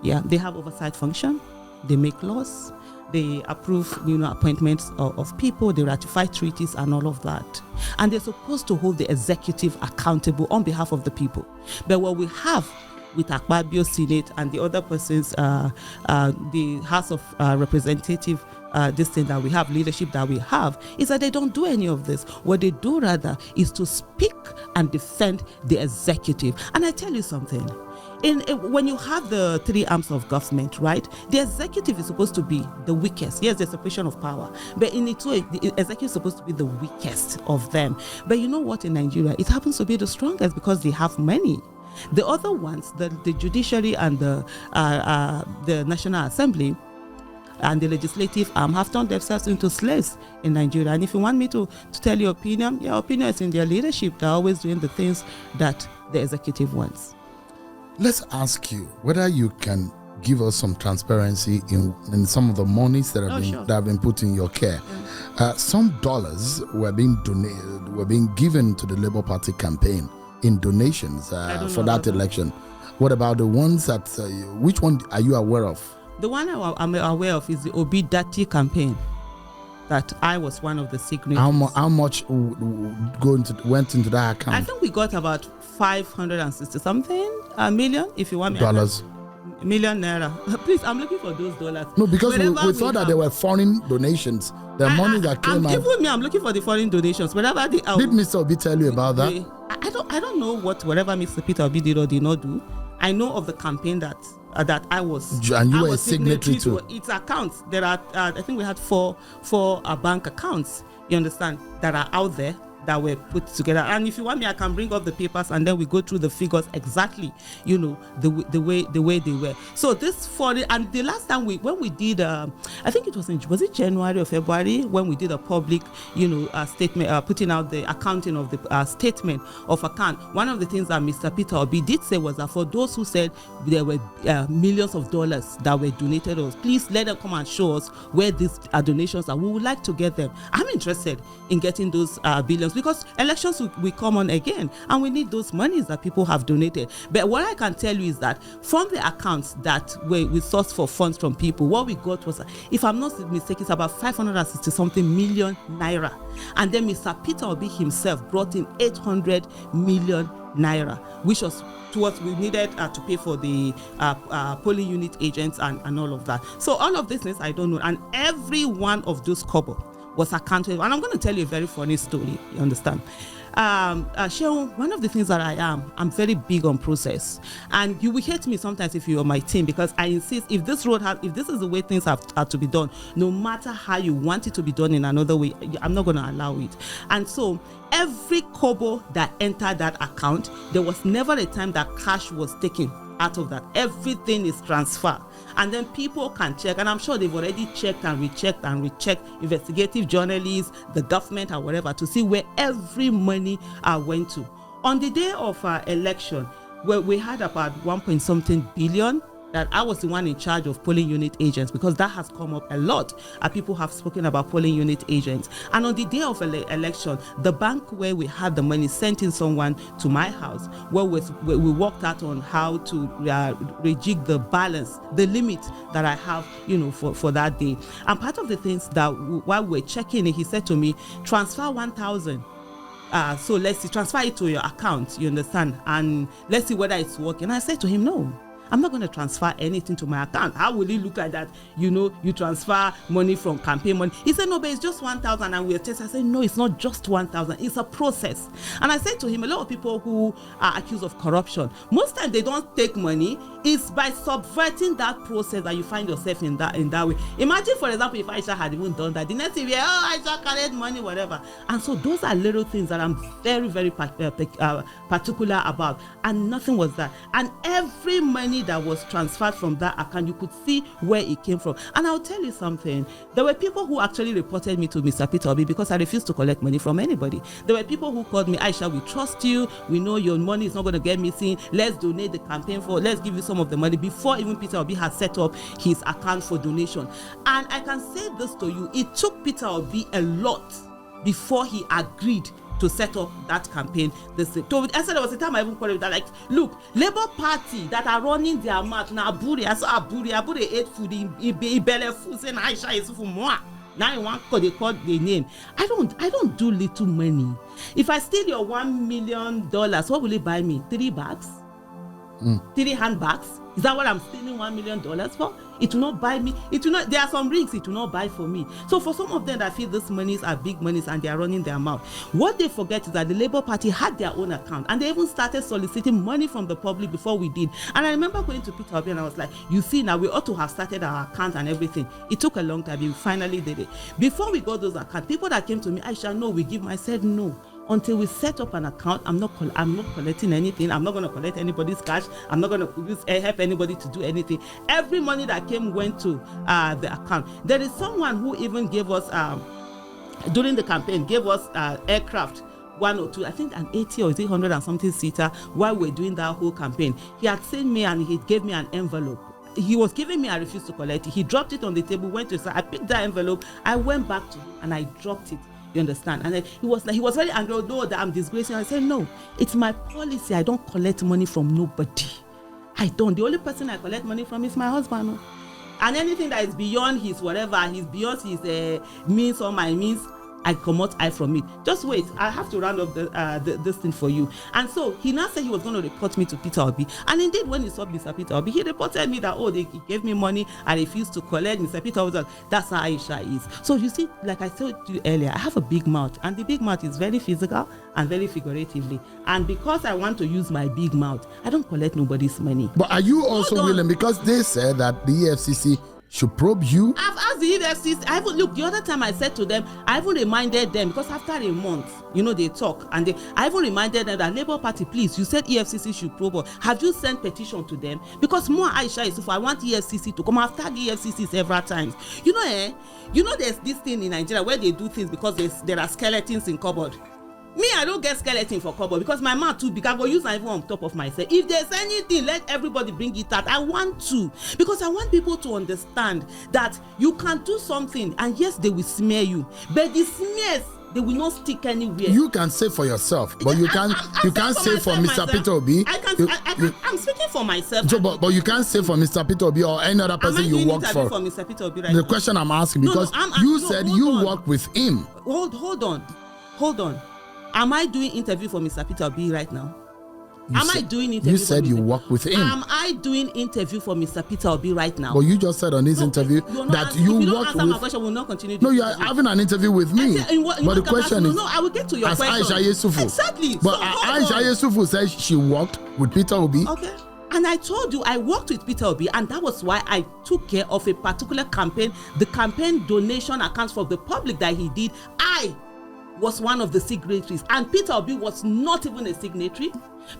Yeah, they have oversight function, they make laws, they approve appointments of people, they ratify treaties and all of that. And they're supposed to hold the executive accountable on behalf of the people. But what we have with Akpabio Senate and the other persons, the House of Representative, this thing that we have, leadership that we have, is that they don't do any of this. What they do rather is to speak and defend the executive. And I tell you something. When you have the three arms of government, right, the executive is supposed to be the weakest. Yes, there's separation of power, but in its way, the executive is supposed to be the weakest of them. But you know what, in Nigeria, it happens to be the strongest because they have money. The other ones, the Judiciary and the National Assembly and the legislative arm have turned themselves into slaves in Nigeria. And if you want me to tell your opinion is in their leadership. They're always doing the things that the executive wants. Let's ask you whether you can give us some transparency in some of the monies that have been put in your care. Yeah. Some dollars were being given to the Labour Party campaign in donations for that election. What about the ones that? Which one are you aware of? The one I'm aware of is the Obi Dati campaign. That I was one of the signatories. How much went into that account? I think we got about 560 something million, if you want me. Dollars. Million naira. Please, I'm looking for those dollars. No, because we thought that there were foreign donations. The money that came out. I'm looking for the foreign donations. Wherever they are. Did Mr. Obi tell you about that? I don't know whatever Mr. Peter Obi did or did not do. I know of the campaign that I was. And you were a signatory to. Its accounts. There are, I think we had four bank accounts. You understand, that are out there that were put together. And if you want me, I can bring up the papers and then we go through the figures exactly, the way they were. So this and the last time when we did, I think it was it January or February when we did a public, statement, putting out the accounting of the statement of account. One of the things that Mr. Peter Obi did say was that for those who said there were millions of dollars that were donated to us, please let them come and show us where these donations are. We would like to get them. I'm interested in getting those billions because elections will come on again and we need those monies that people have donated. But what I can tell you is that from the accounts that we sourced for funds from people, what we got was, if I'm not mistaken, it's about 560 something million naira. And then Mr. Peter Obi himself brought in 800 million naira, which was what we needed to pay for the polling unit agents and all of that. So all of these things I don't know, and every one of those kobo was accounted. And I'm going to tell you a very funny story. You understand? Sheon, one of the things that I'm very big on process, and you will hate me sometimes if you're on my team, because I insist if this is the way things have to be done, no matter how you want it to be done in another way, I'm not going to allow it. And so every kobo that entered that account, there was never a time that cash was taken out of that. Everything is transferred, and then people can check, and I'm sure they've already checked and rechecked, investigative journalists, the government or whatever, to see where every money went to. On the day of election, where we had about 1.something billion, that I was the one in charge of polling unit agents, because that has come up a lot. People have spoken about polling unit agents. And on the day of election, the bank where we had the money sent in someone to my house, where we worked out on how to rejig the balance, the limit that I have, for that day. And part of the things that while we're checking it, he said to me, transfer 1,000. So let's see, transfer it to your account, you understand? And let's see whether it's working. I said to him, no, I'm not going to transfer anything to my account. How will it look like that? You transfer money from campaign money. He said, no, but it's just 1,000 and we're testing. I said, no, it's not just 1,000. It's a process. And I said to him, a lot of people who are accused of corruption, most times they don't take money. It's by subverting that process that you find yourself in that way. Imagine, for example, if Aisha had even done that. The next thing, Aisha carried money, whatever. And so those are little things that I'm very, very particular about. And nothing was that. And every money that was transferred from that account, you could see where it came from. And I'll tell you something, there were people who actually reported me to Mr. Peter Obi because I refused to collect money from anybody. There were people who called me, Aisha, we trust you, we know your money is not going to get missing, let's donate the campaign let's give you some of the money, before even Peter Obi had set up his account for donation. And I can say this to you, it took Peter Obi a lot before he agreed to set up that campaign. I said there was a time I even called it that, like, look, Labour Party that are running their mouth now, Aburi ate food in belly food, saying Aisha Yesufu moi. Now you want they call the name. I don't do little money. If I steal your $1 million, what will it buy me? 3 bags? 3 handbags? Is that what I'm stealing $1 million for? It will not buy me. There are some rings it will not buy for me. So for some of them that feel these monies are big monies and they are running their mouth, what they forget is that the Labour Party had their own account and they even started soliciting money from the public before we did. And I remember going to Peter Obi and I was like, you see, now we ought to have started our account and everything. It took a long time. We finally did it. Before we got those accounts, people that came to me, Aisha, no, we give. I said no. Until we set up an account, I'm not collecting anything. I'm not going to collect anybody's cash. I'm not going to help anybody to do anything. Every money that came went to the account. There is someone who even gave us, during the campaign, gave us aircraft, 1 or 2, I think an 80 or 100 and something seater, while we're doing that whole campaign. He had seen me and he gave me an envelope. He was giving me, I refused to collect it. He dropped it on the table, went to say, I picked that envelope, I went back to him and I dropped it. You understand? And then he was very angry, no, that I'm disgracing. I said, no, it's my policy. I don't collect money from nobody. I don't. The only person I collect money from is my husband. And anything that is beyond his whatever, beyond his means or my means, I come out from it. Just wait. I have to round up this thing for you. And so he now said he was going to report me to Peter Obi. And indeed, when he saw Mr. Peter Obi, he reported me that, he gave me money. I refused to collect. Mr. Peter Obi was like, that's how Aisha is. So you see, like I told you earlier, I have a big mouth. And the big mouth is very physical and very figuratively. And because I want to use my big mouth, I don't collect nobody's money. But are you also willing, because they said that the EFCC should probe you? I've asked the EFCC. Look, the other time I said to them, I even reminded them, because after a month, they talk, and I even reminded them that Labour Party, please, you said EFCC should probe. Have you sent petition to them? Because more Aisha Yesufu, I want EFCC to come. After the EFCC several times. There's this thing in Nigeria where they do things because there are skeletons in cupboard. Me, I don't get skeleton for cupboard because my mouth too big. I go use my phone on top of myself. If there's anything, let everybody bring it out. I want to, because I want people to understand that you can do something, and yes, they will smear you, but the smears, they will not stick anywhere. You can say for yourself, but you can't say for Mr. Peter Obi. I'm speaking for myself. So, but you can't say for Mr. Peter Obi or any other person you work for. Mr. Peter Obi right the now? Question I'm asking, because you said you work with him. Hold on. Am I doing interview for Mr. Peter Obi right now? You said you work with him. Am I doing interview for Mr. Peter Obi right now? But you just said on this interview that you work with. My question, will not continue. No, you are having an interview with me. But the question is, I will get to your question. Aisha Yesufu. Exactly. But Aisha Yesufu says she worked with Peter Obi. Okay. And I told you I worked with Peter Obi, and that was why I took care of a particular campaign, the campaign donation accounts for the public that he did. I was one of the signatories, and Peter Obi was not even a signatory.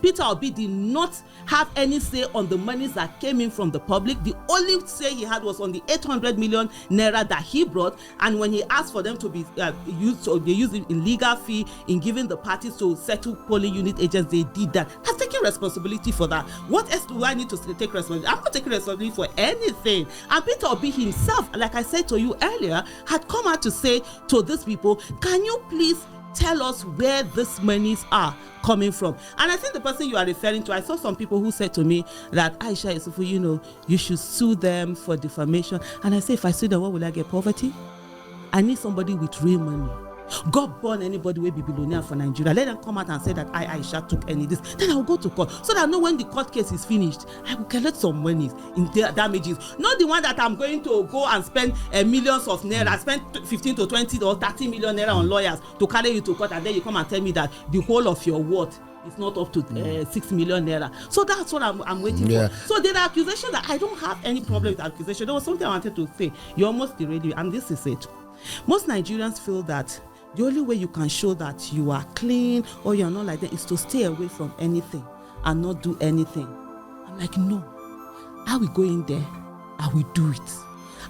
Peter Obi did not have any say on the monies that came in from the public. The only say he had was on the 800 million naira that he brought, and when he asked for them to be used, so they used it in legal fee in giving the parties to settle polling unit agents. They did that. I've taken responsibility for that. What else do I need to take responsibility? I'm not taking responsibility for anything. And Peter Obi himself, like I said to you earlier, had come out to say to these people, can you please tell us where these monies are coming from? And I think the person you are referring to, I saw some people who said to me that Aisha Yesufu, you should sue them for defamation. And I say, if I sue them, what will I get? Poverty? I need somebody with real money. God born anybody will be billionaire for Nigeria. Let them come out and say that Aisha took any this. Then I will go to court, so that I know when the court case is finished, I will collect some money in damages. Not the one that I'm going to go and spend millions of naira, spend 15 to 20 or 30 million naira on lawyers to carry you to court, and then you come and tell me that the whole of your worth is not up to 6 million naira. So that's what I'm waiting for. So there are accusations that I don't have any problem with accusation. There was something I wanted to say. You almost derailed me, and this is it. Most Nigerians feel that the only way you can show that you are clean or you're not like that is to stay away from anything and not do anything. I'm like, no. I will go in there. I will do it.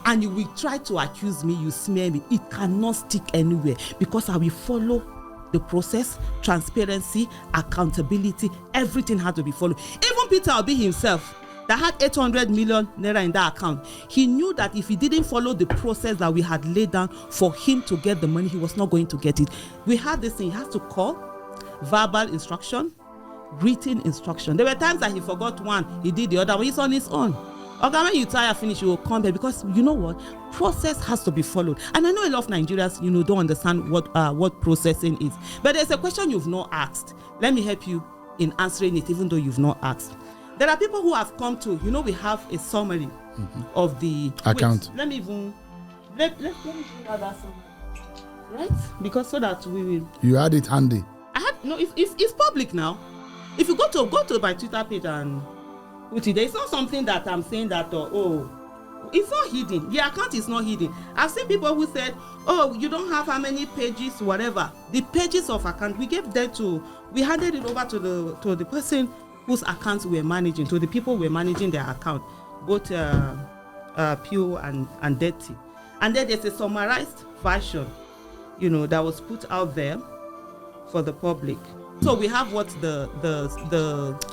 And you will try to accuse me, you smear me. It cannot stick anywhere, because I will follow the process, transparency, accountability. Everything has to be followed. Even Peter Obi himself, that had 800 million naira in that account, he knew that if he didn't follow the process that we had laid down for him to get the money, he was not going to get it. We had this thing, he has to call, verbal instruction, written instruction. There were times that he forgot one, he did the other one, he's on his own. Okay, when you tire finish, you will come back, because you know what? Process has to be followed. And I know a lot of Nigerians, don't understand what processing is. But there's a question you've not asked. Let me help you in answering it, even though you've not asked. There are people who have come to, we have a summary of the account. Let me bring out that summary, right? Because so that we will. You had it handy. It's public now. If you go to my Twitter page and put it there, it's not something that I'm saying that it's not hidden. The account is not hidden. I've seen people who said, you don't have how many pages, whatever. The pages of account, we handed it over to the person whose accounts we're managing, to the people we're managing their account, both pure and dirty. And then there's a summarized version, that was put out there for the public. So we have what the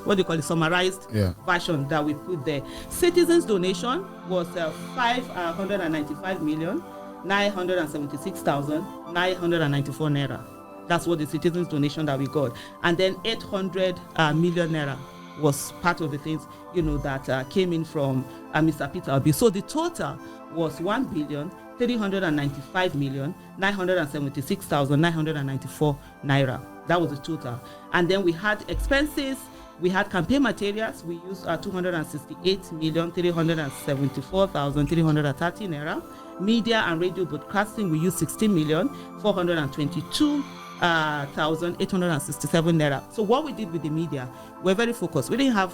what do you call it, summarized version that we put there. Citizens' donation was 595,976,994 naira. That's what the citizens' donation that we got. And then 800 million naira was part of the things, that came in from Mr. Peter Obi. So the total was 1,395,976,994 naira. That was the total. And then we had expenses. We had campaign materials. We used 268,374,330 naira. Media and radio broadcasting, we used 16,422,867 naira. So what we did with the media, we're very focused. We didn't have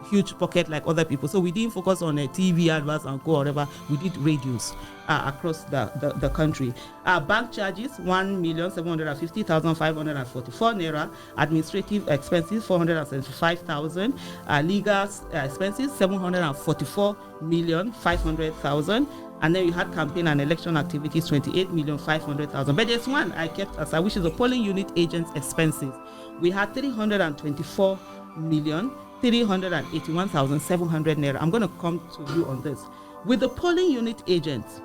huge pocket like other people. So we didn't focus on TV adverts and go or whatever. We did radios across the country. Bank charges 1,750,544 naira. Administrative expenses 475,000. Legal expenses 744,500,000. And then you had campaign and election activities 28,500,000. But there's one I kept aside, which is the polling unit agents expenses. We had 324,381,700 naira. I'm going to come to you on this. With the polling unit agents,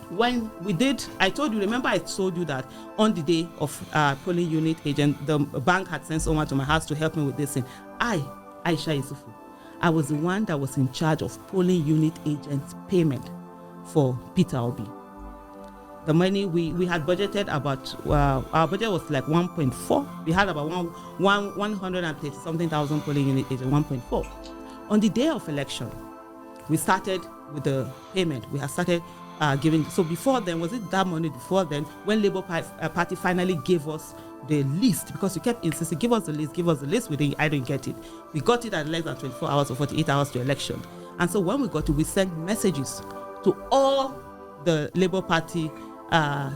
when we did, I told you, remember I told you that on the day of polling unit agent, the bank had sent someone to my house to help me with this thing. Aisha Yesufu, I was the one that was in charge of polling unit agents payment for Peter Obi. The money we had budgeted about, our budget was like 1.4. We had about 130 something thousand polling unit agents, 1.4. On the day of election, we started with the payment. We had started giving. So before then, was it that money before then, when Labour Party finally gave us the list, because we kept insisting, give us the list, I didn't get it. We got it at less than 24 hours or 48 hours to election. And so when we got it, we sent messages to all the Labour Party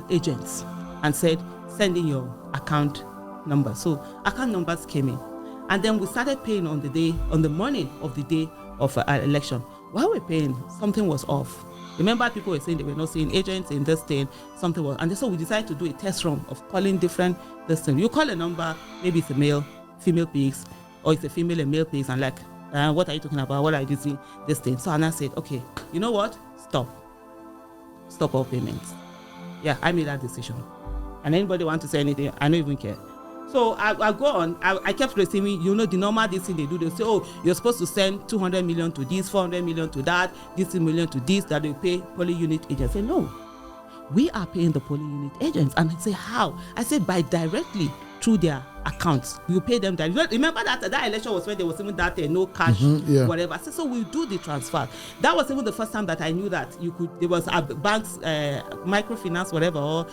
agents and said, send in your account number. So account numbers came in. And then we started paying on the morning of the day of election. While we're paying, something was off. Remember, people were saying they were not seeing agents in this thing, something was, and so we decided to do a test run of calling different this thing. You call a number, maybe it's a male, female pigs, or it's a female and male pigs, and like, what are you talking about? What are you doing? This thing. So Anna said, okay, you know what? Stop all payments. Yeah, I made that decision. And anybody want to say anything, I don't even care. So I go on. I kept receiving, the normal this thing they do. They say, oh, you're supposed to send 200 million to this, 400 million to that, this million to this, that they pay polling unit agents. I say, no, we are paying the polling unit agents. And I say, how? I said, by directly through their accounts. You pay them directly. Remember that election was when there was even that no cash, whatever. I said, so we'll do the transfer. That was even the first time that I knew that there was a bank's microfinance, whatever, or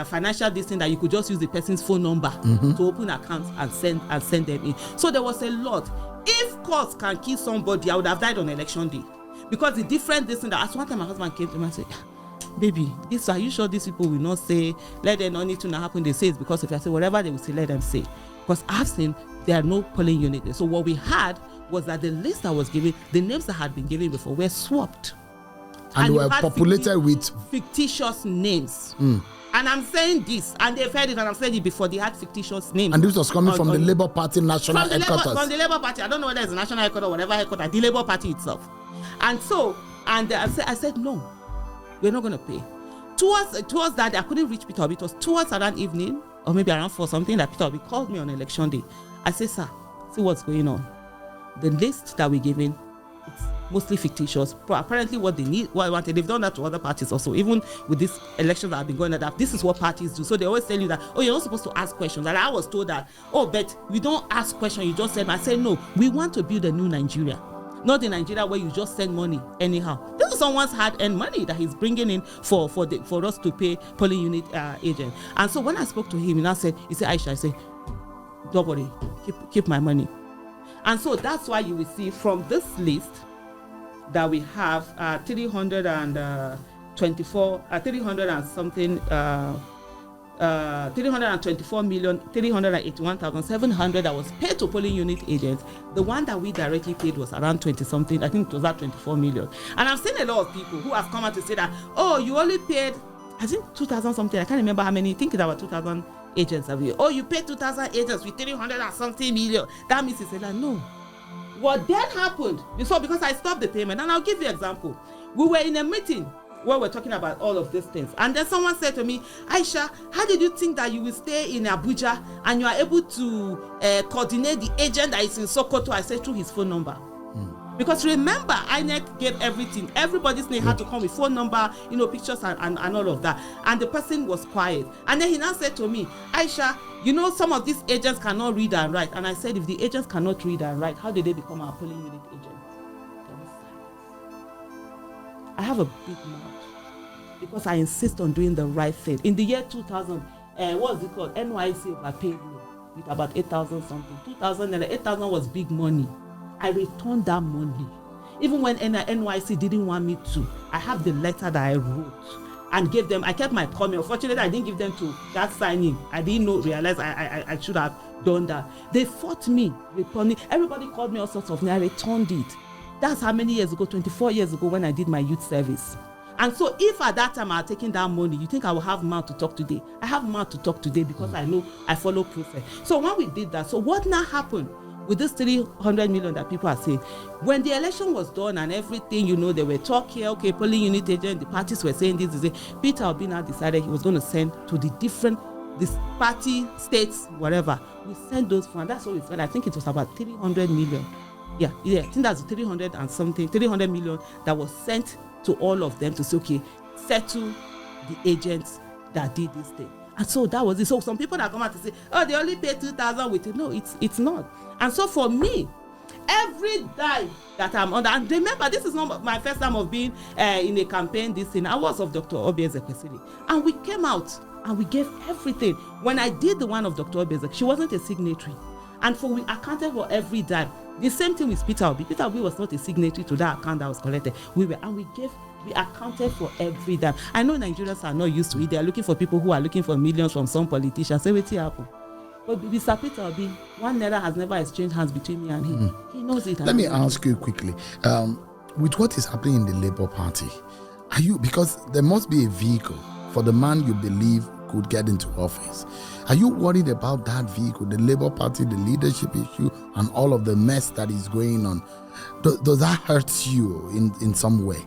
financial this thing that you could just use the person's phone number to open accounts and send them in. So there was a lot. If courts can kill somebody, I would have died on election day. Because the different this thing that, as one time my husband came to me and said, baby, are you sure these people will not say, let them not need to not happen? They say it's because if I say whatever they will say, let them say. Because I've seen there are no polling units. So what we had was that the list that was given, the names that had been given before were swapped. And were populated with fictitious names. And I'm saying this, and they've heard it, and I've said it before, they had fictitious names. And this was coming from the Labour Party national headquarters. From the Labour Party. I don't know whether it's the national headquarters or whatever headquarters, the Labour Party itself. And so, I said, no, we're not going to pay. Towards that, I couldn't reach Peter Obi. It was towards around evening, or maybe around 4 something, that Peter Obi called me on election day. I said, sir, see what's going on. The list that we're giving, it's mostly fictitious. Apparently what they need, what I wanted, they've done that to other parties also. Even with these elections that have been going on, that this is what parties do. So they always tell you that, oh, you're not supposed to ask questions. And I was told that, oh, but we don't ask questions, you just send. I said, no, we want to build a new Nigeria. Not in Nigeria where you just send money anyhow. This is someone's hard-earned money that he's bringing in for us to pay polling unit agent. And so when I spoke to him, he said, Aisha, I said, don't worry, keep my money. And so that's why you will see from this list that we have 324,381,700 that was paid to polling unit agents. The one that we directly paid was around 20 something. I think it was at 24 million. And I've seen a lot of people who have come out to say that, oh, you only paid, I think 2,000 something. I can't remember how many. I think there were 2,000 agents. Oh, you paid 2,000 agents with 300 and something million. That means it's like, no. What then happened because I stopped the payment, and I'll give you an example. We were in a meeting where we're talking about all of these things, and then someone said to me, Aisha, how did you think that you will stay in Abuja and you are able to coordinate the agent that is in Sokoto? I said, through his phone number. Because remember, INEC gave everything. Everybody's name had to come with phone number, pictures and all of that. And the person was quiet. And then he now said to me, Aisha, some of these agents cannot read and write. And I said, if the agents cannot read and write, how did they become our polling unit agents? I have a big mouth because I insist on doing the right thing. In the year 2000, what was it called? NYC overpaid me with about 8,000 something. 8,000 was big money. I returned that money. Even when NYC didn't want me to, I have the letter that I wrote and gave them. I kept my comment. Unfortunately, I didn't give them to that signing. I didn't realize I should have done that. They fought me, returning. Everybody called me all sorts of names. I returned it. That's how many years ago? 24 years ago, when I did my youth service. And so if at that time I had taken that money, you think I will have mouth to talk today? I have mouth to talk today because I know I follow process. So when we did that, so what now happened with this 300 million that people are saying? When the election was done and everything, they were talking, okay, polling unit agent, the parties were saying this. Peter Obi now decided he was going to send to the different, this party, states, whatever. We sent those funds. That's what we spent. I think it was about 300 million. Yeah, I think that's 300 million that was sent to all of them to say, okay, settle the agents that did this thing. And so that was it. So some people that come out to say, oh, they only paid 2,000 with it. No, it's not. And so for me, every dime that I'm under, and remember, this is not my first time of being in a campaign, this thing. I was of Dr. Obi Ezekwesili. And we came out and we gave everything. When I did the one of Dr. Obi Ezekwesili, she wasn't a signatory. And we accounted for every dime. The same thing with Peter Obi. Peter Obi was not a signatory to that account that was collected. We accounted for every dime. I know Nigerians are not used to it. They are looking for people who are looking for millions from some politicians. Say what happened. But Mr. Peter Obi, 1 naira has never exchanged hands between me and him. He knows it. Let me ask you quickly. With what is happening in the Labour Party, because there must be a vehicle for the man you believe could get into office. Are you worried about that vehicle, the Labour Party, the leadership issue, and all of the mess that is going on? Does that hurt you in some way?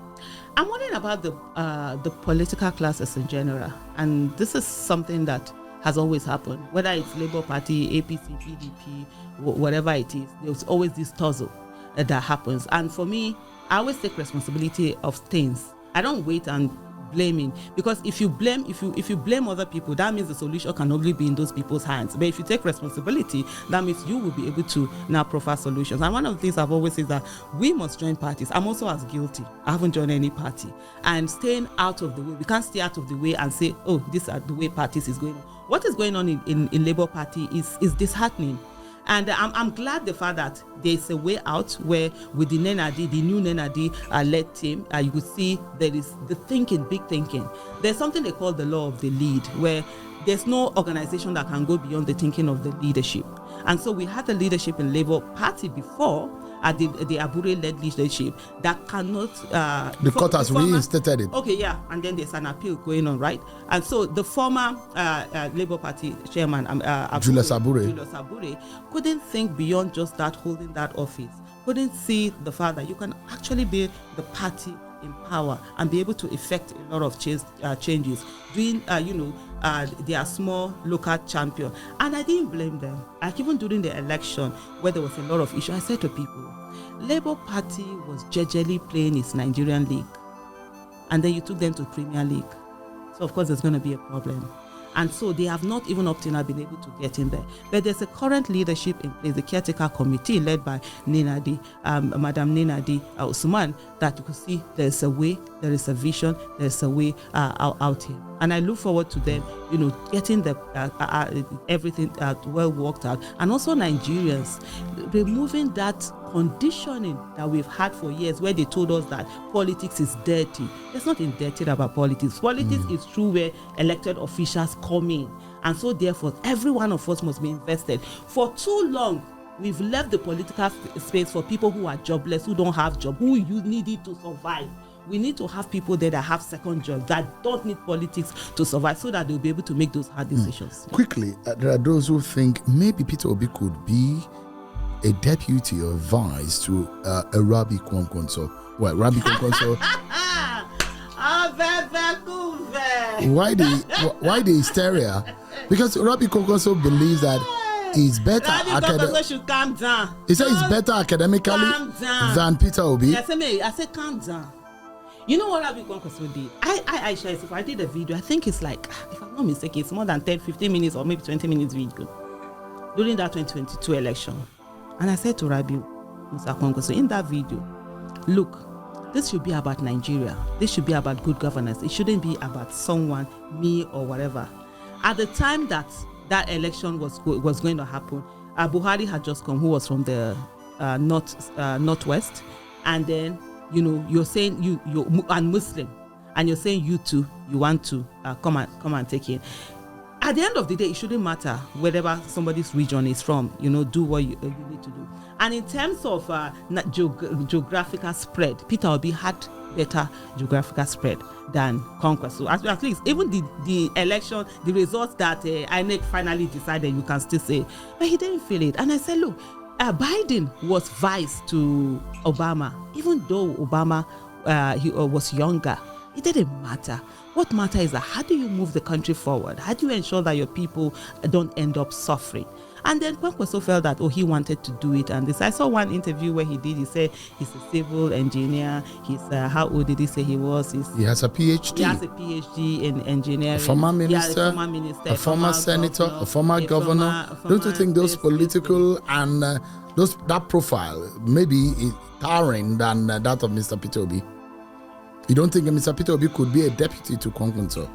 I'm worried about the political classes in general, and this is something that has always happened. Whether it's Labour Party, APC, PDP, whatever it is, there's always this tussle that happens. And for me, I always take responsibility of things. I don't wait and blaming, because if you blame other people, that means the solution can only be in those people's hands. But if you take responsibility, that means you will be able to now profile solutions. And one of the things I've always said is that we must join parties. I'm also as guilty. I haven't joined any party, and staying out of the way. We can't stay out of the way and say, oh, this is the way parties is going on. What is going on in Labour Party is disheartening. And I'm glad the fact that there's a way out where with the new Nenadi led team, you could see there is the thinking, big thinking. There's something they call the law of the lead, where there's no organization that can go beyond the thinking of the leadership. And so we had the leadership in Labour Party before, at the Abure-led leadership, that cannot... the court has reinstated it. Okay, yeah, and then there's an appeal going on, right? And so the former Labour Party chairman, Julius Abure, couldn't think beyond just that, holding that office. Couldn't see the fact that you can actually be the party in power and be able to effect a lot of changes, doing, their small local champion. And I didn't blame them. Like even during the election, where there was a lot of issues, I said to people, Labour Party was jejely playing its Nigerian league, and then you took them to Premier League. So of course there's going to be a problem. And so they have not even up to now been able to get in there. But there's a current leadership in place, the caretaker committee led by Madam Nenadi Usman, that you could see there's a way, there is a vision, there's a way out here. And I look forward to them, getting the everything well worked out. And also Nigerians removing that conditioning that we've had for years, where they told us that politics is dirty. There's nothing dirty about politics. Politics is true where elected officials come in. And so therefore, every one of us must be invested. For too long, we've left the political space for people who are jobless, who don't have job, who you needed to survive. We need to have people there that have second jobs, that don't need politics to survive, so that they'll be able to make those hard decisions. Quickly, there are those who think maybe Peter Obi could be a deputy or vice to a Rabbi Kwankwaso. Well, Rabbi Kwankwaso. Why the hysteria? Because Rabbi Kwankwaso believes that he's better. Rabbi Kwankwaso should calm down. He said he's better academically than Peter Obi. I said calm down. You know what Rabbi Kwankwaso did? Aisha Yesufu, I did a video. I think it's like, if I'm not mistaken, it's more than 10, 15 minutes or maybe 20 minutes video during that 2022 election. And I said to Rabbi Musa Kwankwaso in that video, look, this should be about Nigeria. This should be about good governance. It shouldn't be about someone, me or whatever. At the time that election was going to happen, Buhari had just come, who was from the northwest, and then you're saying you're and Muslim, and you're saying you too you want to come and take it. At the end of the day, it shouldn't matter wherever somebody's region is from. Do what you need to do. And in terms of geographical spread, Peter Obi had better geographical spread than Conquest. So at least even the election, the results that INEC finally decided, you can still say, but he didn't feel it. And I said, look, Biden was vice to Obama, even though Obama he was younger. It didn't matter. What matters is that how do you move the country forward? How do you ensure that your people don't end up suffering? And then Kwankwaso felt that, he wanted to do it. And this, I saw one interview where he said he's a civil engineer. He's, how old did he say he was? He has a PhD. He has a PhD in engineering. A former minister, a former senator, a former governor. Don't you think those political and that profile maybe is towering than that of Mr. Peter Obi? You don't think Mr. Peter Obi could be a deputy to Kwankwaso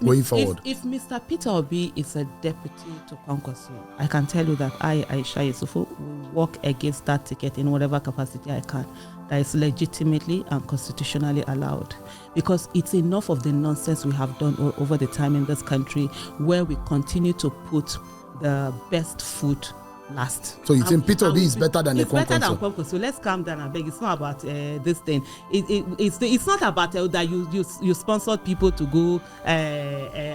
going forward? If Mr. Peter Obi is a deputy to Kwankwaso, I can tell you that Aisha Yesufu, will work against that ticket in whatever capacity I can. That is legitimately and constitutionally allowed. Because it's enough of the nonsense we have done over the time in this country where we continue to put the best food last. So you think Peter Obi is better than the Kwankwaso? It's better than Kwankwaso. So let's calm down and beg. It's not about this thing. It's not about that you sponsored people to go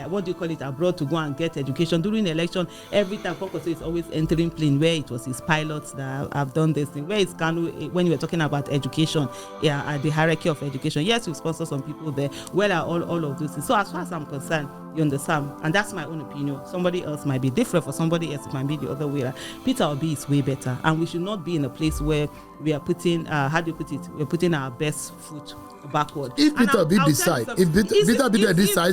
what do you call it, abroad to go and get education. During the election, every time Kwankwaso is always entering plane where it was his pilots that have done this thing. Where is Kanu when you were talking about education? At the hierarchy of education. Yes, you sponsor some people there. Where are all of those things? So as far as I'm concerned, you understand, and that's my own opinion. Somebody else might be different. For somebody else, it might be the other way. Peter Obi is way better, and we should not be in a place where we are putting we're putting our best foot backward. If Peter Obi decides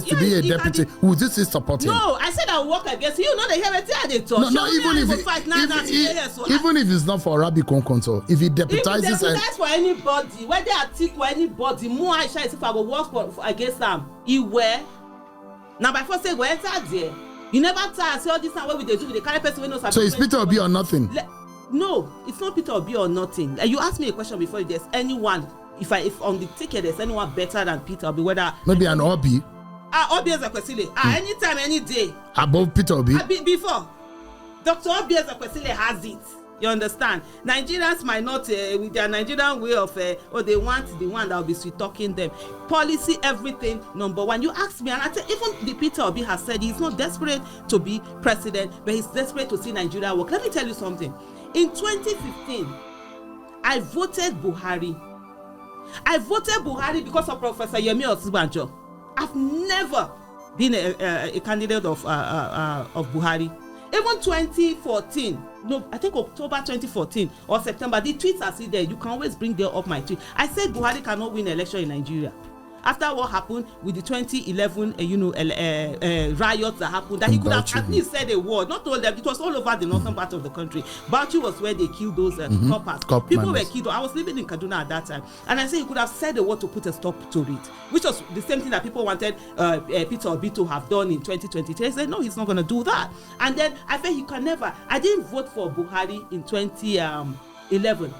to be a deputy, would you still support him? No, I said I will work against you. Know they have a talk. No, even if it's not for Rabbi Kwankwaso, if he deputizes for anybody, whether I think for anybody, more Aisha Yesufu, if I will work for against them, he were. Now by first say go enter there. You never tell say all this time what we do with the carry person we know. So it's Peter Obi or nothing? No, it's not Peter Obi or nothing. You asked me a question before. If there's anyone, if on the ticket there's anyone better than Peter Obi, whether maybe an Obi. Obi Ezekwesili. Anytime, any day. Above Peter Obi. Before Dr. Obi Ezekwesili has it. You understand? Nigerians might not, with their Nigerian way of, they want the one that will be sweet talking them. Policy, everything, number one. You ask me, and I tell even the Peter Obi has said he's not desperate to be president, but he's desperate to see Nigeria work. Let me tell you something. In 2015, I voted Buhari. I voted Buhari because of Professor Yemi Osinbajo. I've never been a candidate of Buhari. Even 2014, no, I think October 2014 or September, the tweets are still there. You can always bring them up my tweet. I said Buhari cannot win election in Nigeria. After what happened with the 2011, riots that happened, that he could have at least said a word. Not all them, it was all over the northern part of the country. Bauchi was where they killed those coppers. People were killed. I was living in Kaduna at that time. And I said he could have said a word to put a stop to it, which was the same thing that people wanted Peter Obi to have done in 2023. I said, no, he's not going to do that. And then I felt he can never. I didn't vote for Buhari in 2011.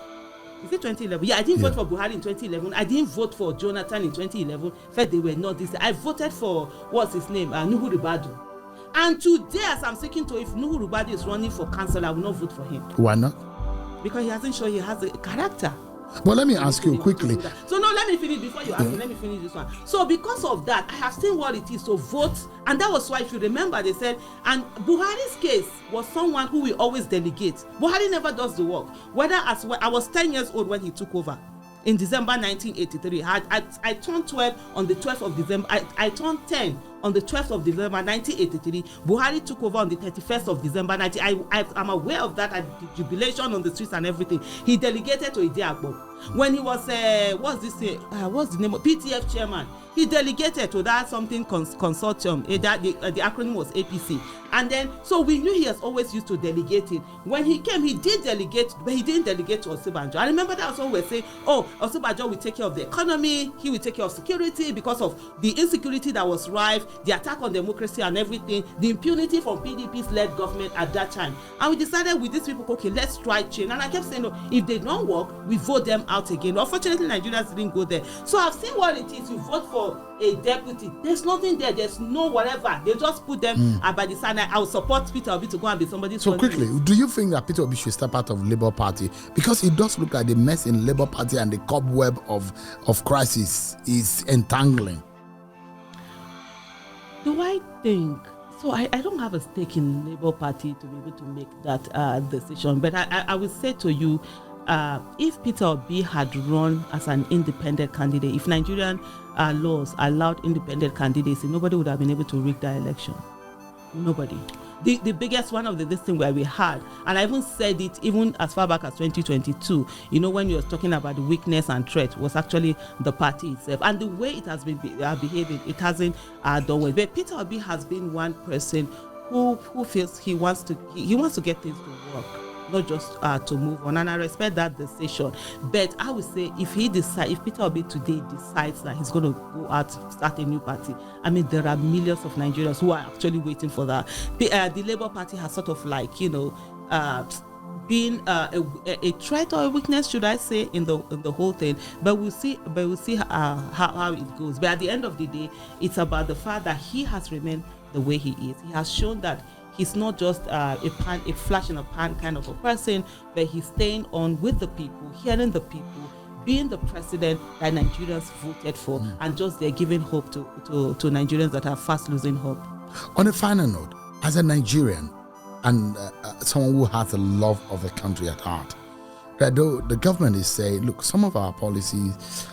Is it 2011? Yeah, I didn't vote for Buhari in 2011. I didn't vote for Jonathan in 2011. First, they were not this. I voted for, what's his name? Nuhu Ribadu. And today, as I'm speaking to, if Nuhu Ribadu is running for council, I will not vote for him. Why not? Because he hasn't shown he has a character. Well, let me ask you quickly. So no, let me finish before you ask me. Let me finish this one. So because of that, I have seen what it is to vote, and that was why, if you remember, they said, and Buhari's case was someone who we always delegate. Buhari never does the work. Whether as well, I was 10 years old when he took over in December 1983. I turned 12 on the 12th of December. I turned 10 on the 12th of December 1983. Buhari took over on the 31st of December 19. I'm aware of that. The jubilation on the streets and everything. He delegated to Ide Agbo. When he was what's the name of PTF chairman, he delegated to that something consortium. That the acronym was APC, and then so we knew he has always used to delegate it. When he came, he did delegate, but he didn't delegate to Osinbajo. I remember that was when we were saying, oh, Osinbajo will take care of the economy, he will take care of security because of the insecurity that was rife, the attack on democracy and everything, the impunity from PDP's led government at that time. And we decided with these people, okay, let's try change. And I kept saying, no, if they don't work, we vote them out again. Unfortunately, Nigerians didn't go there. So I've seen what it is. You vote for a deputy. There's nothing there. There's no whatever. They just put them by the side. I will support Peter Obi to go and be somebody's. So quickly, do you think that Peter Obi should step out of Labour Party? Because it does look like the mess in Labour Party and the cobweb of crisis is entangling. Do I think? So I don't have a stake in Labour Party to be able to make that decision. But I will say to you, if Peter Obi had run as an independent candidate, if Nigerian laws allowed independent candidacy, nobody would have been able to rig that election. Nobody. The biggest one of this thing where we had, and I even said it even as far back as 2022, when you were talking about the weakness and threat, was actually the party itself. And the way it has been behaving, it hasn't done well. But Peter Obi has been one person who feels he wants to get things to work, not just to move on, and I respect that decision. But I would say if Peter Obi today decides that he's going to go out, start a new party, I mean, there are millions of Nigerians who are actually waiting for that. The Labour Party has sort of been a threat or a weakness, should I say, in the whole thing. But we'll see how it goes. But at the end of the day, it's about the fact that he has remained the way he is. He has shown that he's not just a flash in a pan kind of a person, but he's staying on with the people, hearing the people, being the president that Nigerians voted for, and just they're giving hope to Nigerians that are fast losing hope. On a final note, as a Nigerian and someone who has a love of the country at heart, though the government is saying, look, some of our policies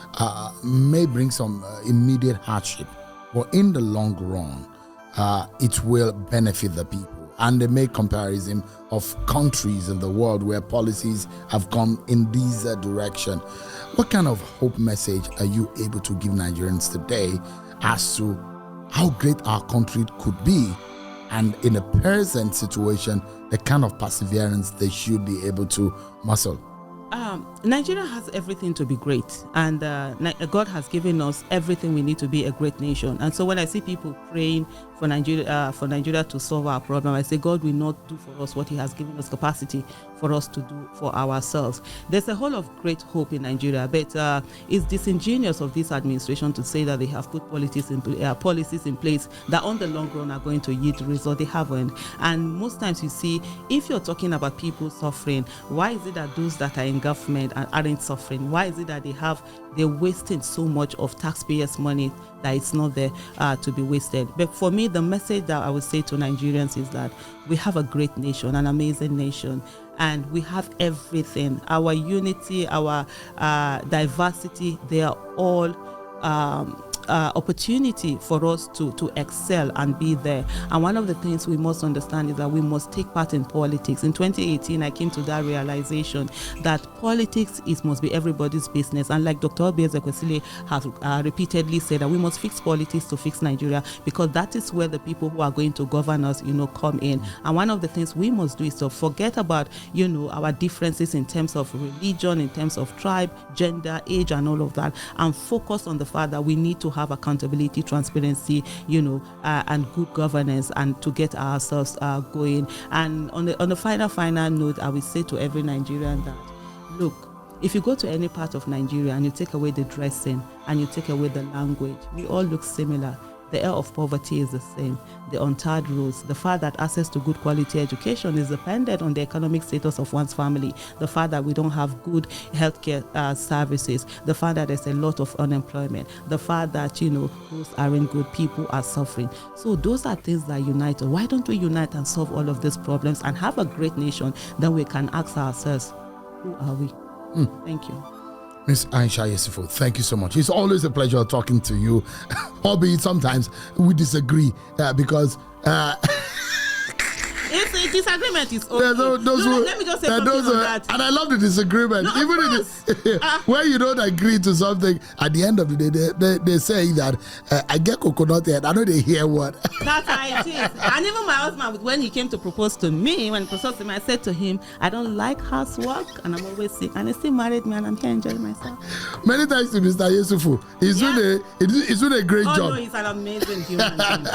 may bring some immediate hardship, but in the long run, it will benefit the people. And they make comparison of countries in the world where policies have gone in this direction. What kind of hope message are you able to give Nigerians today as to how great our country could be, and in a present situation, the kind of perseverance they should be able to muscle? Nigeria has everything to be great, and God has given us everything we need to be a great nation. And so when I see people praying for Nigeria to solve our problem, I say God will not do for us what He has given us capacity for us to do for ourselves. There's a whole lot of great hope in Nigeria, but it's disingenuous of this administration to say that they have put policies in place that on the long run are going to yield result. They haven't. And most times you see, if you're talking about people suffering, why is it that those that are in government aren't suffering? Why is it that they're wasting so much of taxpayers' money that it's not there to be wasted? But for me, the message that I would say to Nigerians is that we have a great nation, an amazing nation, and we have everything. Our unity, our diversity, they are all opportunity for us to excel and be there. And one of the things we must understand is that we must take part in politics. In 2018, I came to that realization that politics must be everybody's business. And like Dr. Obi Ezekwesili has repeatedly said, that we must fix politics to fix Nigeria, because that is where the people who are going to govern us, come in. And one of the things we must do is to forget about, our differences in terms of religion, in terms of tribe, gender, age, and all of that, and focus on the fact that we need to have accountability, transparency, and good governance, and to get ourselves going. And on the final note, I will say to every Nigerian that, look, if you go to any part of Nigeria and you take away the dressing and you take away the language, we all look similar. The air of poverty is the same. The untarred roads, the fact that access to good quality education is dependent on the economic status of one's family, the fact that we don't have good healthcare services, the fact that there's a lot of unemployment, the fact that, those aren't good, people are suffering. So those are things that unite us. Why don't we unite and solve all of these problems and have a great nation? Then we can ask ourselves, who are we? Thank you. Ms. Aisha Yesufu, thank you so much. It's always a pleasure talking to you, albeit sometimes we disagree because It's a disagreement is okay. Let me just say something on that. And I love the disagreement. Even when you don't agree to something, at the end of the day, they say that I get coconut head. I know they hear what. That's how it is. And even my husband, when he came to propose to me, I said to him, I don't like housework and I'm always sick. And he still married me and I'm here enjoying myself. Many thanks to Mr. Yesufu. He's doing a great job. No, he's an amazing human being.